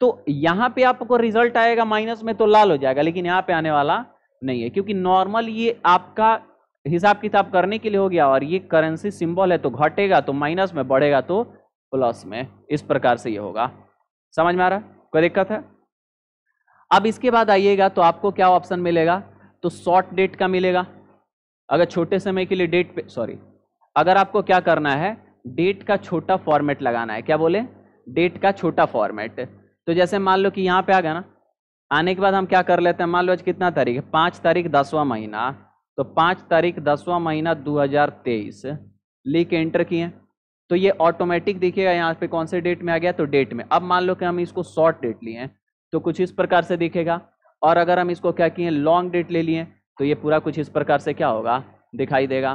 Speaker 1: तो यहाँ पे आपको रिजल्ट आएगा माइनस में तो लाल हो जाएगा, लेकिन यहाँ पे आने वाला नहीं है, क्योंकि नॉर्मल ये आपका हिसाब किताब करने के लिए हो गया और ये करेंसी सिंबल है तो घटेगा तो माइनस में, बढ़ेगा तो प्लस में। इस प्रकार से ये होगा। समझ में आ रहा है? कोई दिक्कत है? अब इसके बाद आइएगा तो आपको क्या ऑप्शन मिलेगा? तो शॉर्ट डेट का मिलेगा। अगर छोटे समय के लिए डेट पे, सॉरी, अगर आपको क्या करना है, डेट का छोटा फॉर्मेट लगाना है। क्या बोले? डेट का छोटा फॉर्मेट। तो जैसे मान लो कि यहाँ पे आ गया ना, आने के बाद हम क्या कर लेते हैं, मान लो आज कितना तारीख है? 5 तारीख 10वां महीना, तो 5 तारीख 10वां महीना 2023 लिख के एंटर किए तो ये ऑटोमेटिक दिखेगा यहाँ पे कौन से डेट में आ गया, तो डेट में। अब मान लो कि हम इसको शॉर्ट डेट लिए तो कुछ इस प्रकार से दिखेगा, और अगर हम इसको क्या किए, लॉन्ग डेट ले लिए तो ये पूरा कुछ इस प्रकार से क्या होगा, दिखाई देगा।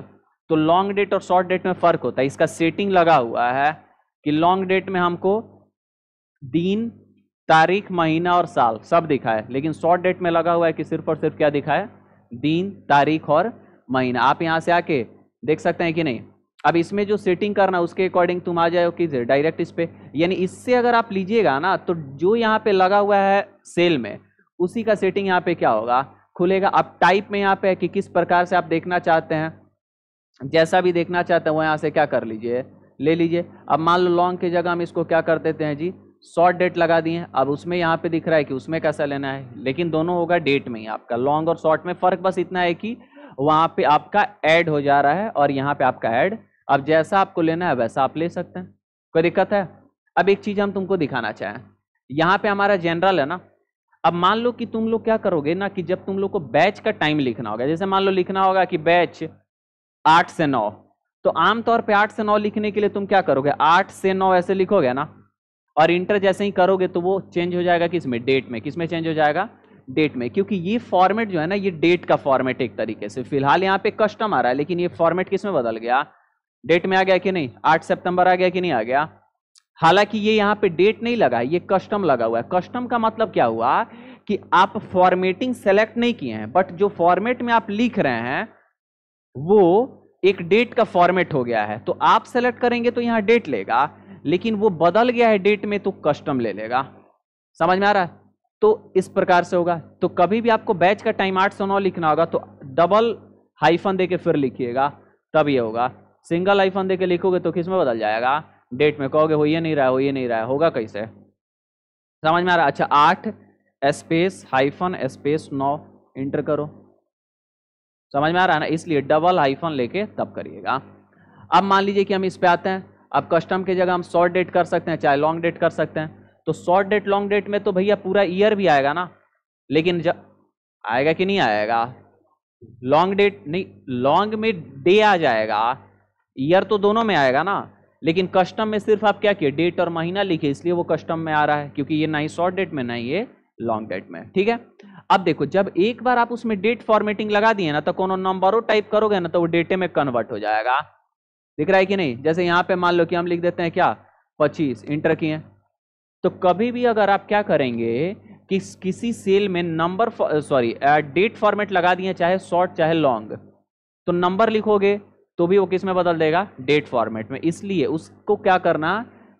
Speaker 1: तो लॉन्ग डेट और शॉर्ट डेट में फर्क होता है। इसका सेटिंग लगा हुआ है कि लॉन्ग डेट में हमको दिन, तारीख, महीना और साल सब दिखाए, लेकिन शॉर्ट डेट में लगा हुआ है कि सिर्फ और सिर्फ क्या दिखाए, दिन, तारीख और महीना। आप यहां से आके देख सकते हैं कि नहीं। अब इसमें जो सेटिंग करना उसके अकॉर्डिंग तुम आ जाओ कि डायरेक्ट इस पे, यानी इससे अगर आप लीजिएगा ना तो जो यहाँ पे लगा हुआ है सेल में उसी का सेटिंग यहाँ पे क्या होगा, खुलेगा। अब टाइप में यहाँ पे कि किस प्रकार से आप देखना चाहते हैं, जैसा भी देखना चाहते हैं वो यहाँ से क्या कर लीजिए, ले लीजिए। अब मान लो लॉन्ग की जगह हम इसको क्या कर देते हैं जी, शॉर्ट डेट लगा दिए। अब उसमें यहाँ पे दिख रहा है कि उसमें कैसा लेना है, लेकिन दोनों होगा डेट में ही आपका। लॉन्ग और शॉर्ट में फर्क बस इतना है कि वहाँ पे आपका ऐड हो जा रहा है और यहाँ पे आपका ऐड, अब जैसा आपको लेना है वैसा आप ले सकते हैं। कोई दिक्कत है? अब एक चीज हम तुमको दिखाना चाहें, यहाँ पे हमारा जनरल है ना। अब मान लो कि तुम लोग क्या करोगे ना कि जब तुम लोग को बैच का टाइम लिखना होगा, जैसे मान लो लिखना होगा कि बैच 8 से 9, तो आमतौर पे 8 से 9 लिखने के लिए तुम क्या करोगे, 8 से 9 ऐसे लिखोगे ना, और इंटर जैसे ही करोगे तो वो चेंज हो जाएगा किसमें, डेट में। किसमें चेंज हो जाएगा, डेट में, क्योंकि ये फॉर्मेट जो है ना ये डेट का फॉर्मेट एक तरीके से। फिलहाल यहाँ पे कस्टम आ रहा है, लेकिन ये फॉर्मेट किसमें बदल गया, डेट में आ गया कि नहीं। 8 सितंबर आ गया कि नहीं आ गया। हालांकि ये यहाँ पे डेट नहीं लगा है, ये कस्टम लगा हुआ है। कस्टम का मतलब क्या हुआ कि आप फॉर्मेटिंग सेलेक्ट नहीं किए हैं, बट जो फॉर्मेट में आप लिख रहे हैं वो एक डेट का फॉर्मेट हो गया है। तो आप सेलेक्ट करेंगे तो यहाँ डेट लेगा, लेकिन वो बदल गया है डेट में तो कस्टम ले लेगा। समझ में आ रहा है? तो इस प्रकार से होगा। तो कभी भी आपको बैच का टाइम 8 से 9 लिखना होगा तो डबल हाइफन देके फिर लिखिएगा, तब ये होगा। सिंगल हाइफन देके लिखोगे तो किस में बदल जाएगा, डेट में। कहोगे हो ये नहीं रहा है, हो ये नहीं रहा है, होगा कैसे? समझ में आ रहा है? अच्छा, 8 स्पेस हाइफन स्पेस 9 इंटर करो। समझ में आ रहा है ना? इसलिए डबल हाइफन लेके तब करिएगा। अब मान लीजिए कि हम इस पे आते हैं। अब कस्टम की जगह हम शॉर्ट डेट कर सकते हैं, चाहे लॉन्ग डेट कर सकते हैं। तो शॉर्ट डेट लॉन्ग डेट में तो भैया पूरा ईयर भी आएगा ना, लेकिन जब आएगा कि नहीं आएगा, लॉन्ग डेट नहीं, लॉन्ग में डे आ जाएगा, ईयर तो दोनों में आएगा ना, लेकिन कस्टम में सिर्फ आप क्या किए, डेट और महीना लिखे, इसलिए वो कस्टम में आ रहा है, क्योंकि ये ना ही शॉर्ट डेट में ना ही ये लॉन्ग डेट में। ठीक है, अब देखो जब एक बार आप उसमें डेट फॉर्मेटिंग लगा दिए ना, तो कोनो नंबरों टाइप करोगे ना तो वो डेटे में कन्वर्ट हो जाएगा। दिख रहा है कि नहीं? जैसे यहाँ पे मान लो कि हम लिख देते हैं क्या, 25, इंटर किए, तो कभी भी अगर आप क्या करेंगे कि किसी सेल में नंबर डेट फॉर्मेट लगा दिए, चाहे शॉर्ट चाहे लॉन्ग, तो नंबर लिखोगे तो भी वो किस में बदल देगा, डेट फॉर्मेट में। इसलिए उसको क्या करना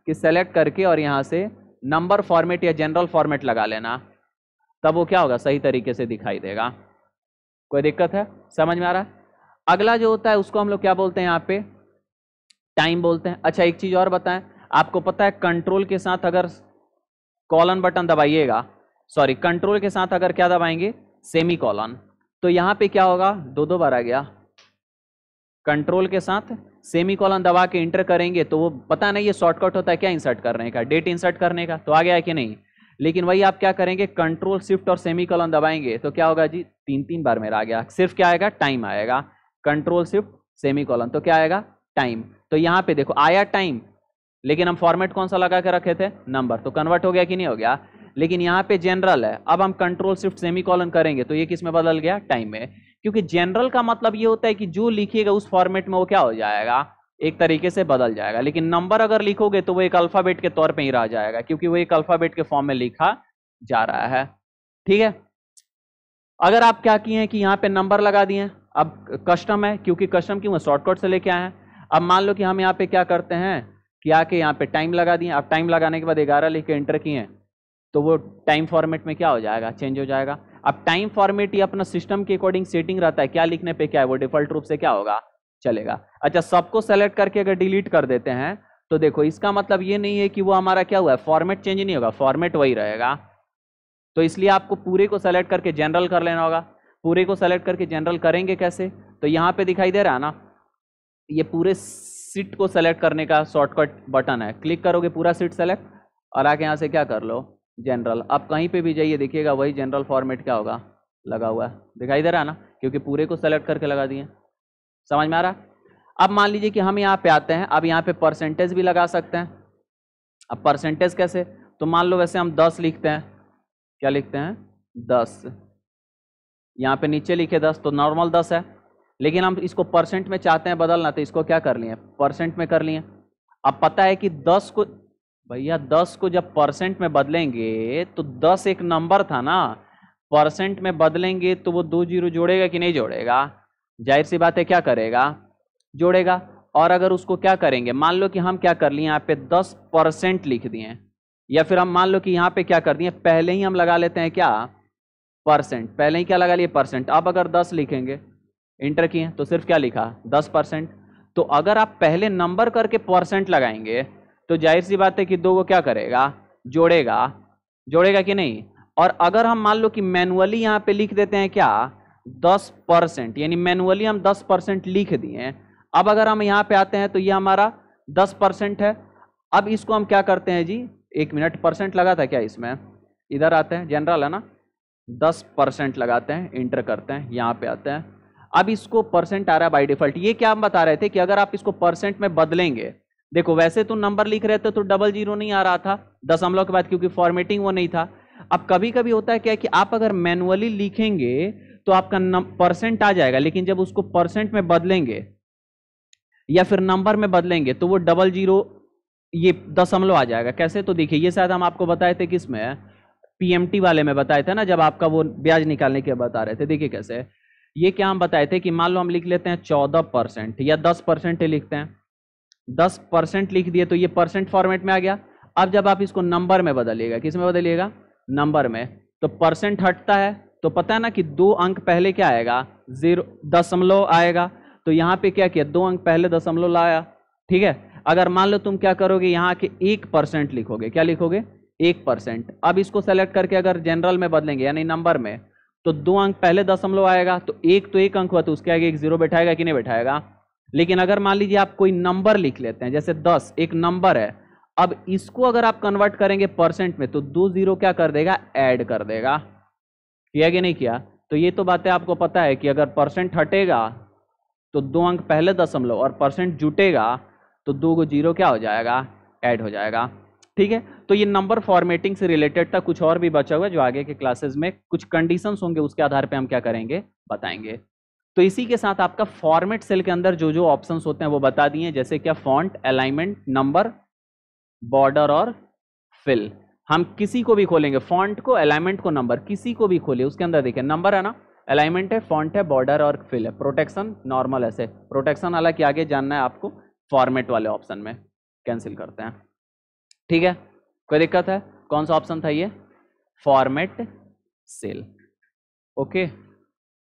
Speaker 1: कि सेलेक्ट करके और यहां से नंबर फॉर्मेट या जनरल फॉर्मेट लगा लेना, तब वो क्या होगा, सही तरीके से दिखाई देगा। कोई दिक्कत है? समझ में आ रहा है? अगला जो होता है उसको हम लोग क्या बोलते हैं, यहाँ पे टाइम बोलते हैं। अच्छा एक चीज और बताएं, आपको पता है कंट्रोल के साथ अगर कॉलन बटन दबाइएगा, सॉरी कंट्रोल के साथ अगर क्या दबाएंगे, सेमी कॉलन, तो यहां पे क्या होगा, दो बार आ गया, कंट्रोल के साथ सेमी कॉलन दबा के इंटर करेंगे तो वो पता नहीं, ये शॉर्टकट होता है क्या इंसर्ट करने का, डेट इंसर्ट करने का, तो आ गया है कि नहीं? लेकिन वही आप क्या करेंगे, कंट्रोल शिफ्ट और सेमी कॉलन दबाएंगे तो क्या होगा जी, 3 बार मेरा आ गया, सिर्फ क्या आएगा, टाइम आएगा, कंट्रोल शिफ्ट सेमी कॉलन, तो क्या आएगा, टाइम। तो यहाँ पे देखो आया टाइम, लेकिन हम फॉर्मेट कौन सा लगा के रखे थे, नंबर, तो कन्वर्ट हो गया कि नहीं हो गया? लेकिन यहाँ पे जनरल है, अब हम कंट्रोल शिफ्ट सेमी कॉलन करेंगे तो ये किस में बदल गया, टाइम में, क्योंकि जनरल का मतलब ये होता है कि जो लिखिएगा उस फॉर्मेट में वो क्या हो जाएगा, एक तरीके से बदल जाएगा। लेकिन नंबर अगर लिखोगे तो वो एक अल्फाबेट के तौर पे ही रह जाएगा, क्योंकि वो एक अल्फाबेट के फॉर्म में लिखा जा रहा है। ठीक है, अगर आप क्या किए हैं कि यहाँ पे नंबर लगा दिए, अब कस्टम है, क्योंकि कस्टम क्यों है, शॉर्टकट से लेके आए हैं। अब मान लो कि हम यहाँ पे क्या करते हैं कि आके यहाँ पे टाइम लगा दिए, अब टाइम लगाने के बाद 11 लिख के एंटर किए, तो वो टाइम फॉर्मेट में क्या हो जाएगा, चेंज हो जाएगा। अब टाइम फॉर्मेट ये अपना सिस्टम के अकॉर्डिंग सेटिंग रहता है, क्या लिखने पे क्या है, वो डिफॉल्ट रूप से क्या होगा, चलेगा। अच्छा सबको सेलेक्ट करके अगर डिलीट कर देते हैं तो देखो इसका मतलब ये नहीं है कि वो हमारा क्या हुआ है, फॉर्मेट चेंज नहीं होगा, फॉर्मेट वही रहेगा। तो इसलिए आपको पूरे को सेलेक्ट करके जनरल कर लेना होगा। पूरे को सेलेक्ट करके जनरल करेंगे कैसे, तो यहाँ पे दिखाई दे रहा है ना, ये पूरे सीट को सेलेक्ट करने का शॉर्टकट बटन है, क्लिक करोगे पूरा सीट सेलेक्ट और आके यहाँ से क्या कर लो, जनरल। अब कहीं पे भी जाइए देखिएगा वही जनरल फॉर्मेट क्या होगा, लगा हुआ है, दिखाई दे रहा है ना, क्योंकि पूरे को सेलेक्ट करके लगा दिए। समझ में आ रहा? अब मान लीजिए कि हम यहाँ पे आते हैं, अब यहाँ पे परसेंटेज भी लगा सकते हैं। अब परसेंटेज कैसे, तो मान लो वैसे हम 10 लिखते हैं, क्या लिखते हैं, 10, यहाँ पे नीचे लिखे 10, तो नॉर्मल 10 है, लेकिन हम इसको परसेंट में चाहते हैं बदलना, तो इसको क्या कर लिए, परसेंट में कर लिए। अब पता है कि 10 को, भैया 10 को जब परसेंट में बदलेंगे तो 10 एक नंबर था ना, परसेंट में बदलेंगे तो वो 2 जीरो जोड़ेगा कि नहीं जोड़ेगा, जाहिर सी बात है क्या करेगा, जोड़ेगा। और अगर उसको क्या करेंगे, मान लो कि हम क्या कर लिए यहाँ पे 10% लिख दिए, या फिर हम मान लो कि यहाँ पे क्या कर दिए, पहले ही हम लगा लेते हैं क्या, परसेंट, पहले ही क्या लगा लिए, परसेंट। अब अगर 10 लिखेंगे, इंटर किए तो सिर्फ क्या लिखा, 10%। तो अगर आप पहले नंबर करके परसेंट लगाएंगे तो जाहिर सी बात है कि 2 को क्या करेगा, जोड़ेगा, जोड़ेगा कि नहीं। और अगर हम मान लो कि मैनुअली यहाँ पे लिख देते हैं क्या, 10%, यानी मैनुअली हम 10% लिख दिए, अब अगर हम यहाँ पे आते हैं तो ये हमारा 10% है। अब इसको हम क्या करते हैं जी, 1 मिनट, परसेंट लगा था क्या इसमें, इधर आते हैं, जनरल है ना, 10% लगाते हैं, इंटर करते हैं, यहाँ पे आते हैं। अब इसको परसेंट आ रहा है बाय डिफॉल्ट। ये क्या हम बता रहे थे कि अगर आप इसको परसेंट में बदलेंगे, देखो वैसे तो नंबर लिख रहे थे तो डबल जीरो नहीं आ रहा था दशमलव के बाद, क्योंकि फॉर्मेटिंग वो नहीं था। अब कभी कभी होता है क्या कि आप अगर मैनुअली लिखेंगे तो आपका परसेंट आ जाएगा, लेकिन जब उसको परसेंट में बदलेंगे या फिर नंबर में बदलेंगे तो वो डबल जीरो, ये दशमलव आ जाएगा। कैसे, तो देखिए ये शायद हम आपको बताए थे किसमें, पीएमटी वाले में बताए थे ना, जब आपका वो ब्याज निकालने के बता रहे थे। देखिए कैसे, ये क्या हम बताए थे कि मान लो हम लिख लेते हैं 14% या 10% लिखते हैं, 10% लिख दिए तो ये परसेंट फॉर्मेट में आ गया। अब जब आप इसको नंबर में बदलिएगा, किस में बदलिएगा, नंबर में, तो परसेंट हटता है, तो पता है ना कि 2 अंक पहले क्या आएगा, 0 दशमलव आएगा। तो यहाँ पे क्या किया, 2 अंक पहले दशमलव लाया। ठीक है, अगर मान लो तुम क्या करोगे, यहाँ के 1% लिखोगे, क्या लिखोगे, 1%। अब इसको सेलेक्ट करके अगर जनरल में बदलेंगे यानी नंबर में, तो 2 अंक पहले दशमलव आएगा, तो 1 अंक हुआ तो उसके आगे एक 0 बैठाएगा कि नहीं बैठाएगा। लेकिन अगर मान लीजिए आप कोई नंबर लिख लेते हैं, जैसे 10 एक नंबर है, अब इसको अगर आप कन्वर्ट करेंगे परसेंट में तो 2 जीरो क्या कर देगा, ऐड कर देगा। किया कि नहीं किया, तो ये तो बातें आपको पता है कि अगर परसेंट हटेगा तो 2 अंक पहले दशमलव और परसेंट जुटेगा तो 2 को 0 क्या हो जाएगा, ऐड हो जाएगा। ठीक है, तो ये नंबर फॉर्मेटिंग से रिलेटेड था, कुछ और भी बचा हुआ है जो आगे के क्लासेस में कुछ कंडीशंस होंगे उसके आधार पे हम क्या करेंगे, बताएंगे। तो इसी के साथ आपका फॉर्मेट सेल के अंदर जो जो ऑप्शंस होते हैं वो बता दिए, जैसे क्या फॉन्ट, अलाइनमेंट, नंबर, बॉर्डर और फिल। हम किसी को भी खोलेंगे, फॉन्ट को, अलाइनमेंट को, नंबर, किसी को भी खोलिए, उसके अंदर देखिए नंबर है ना, अलाइनमेंट है, फॉन्ट है, बॉर्डर और फिल है, प्रोटेक्शन नॉर्मल, ऐसे प्रोटेक्शन हालांकि आगे जानना है आपको, फॉर्मेट वाले ऑप्शन में कैंसिल करते हैं। ठीक है, कोई दिक्कत है? कौन सा ऑप्शन था ये, फॉर्मेट सेल। ओके।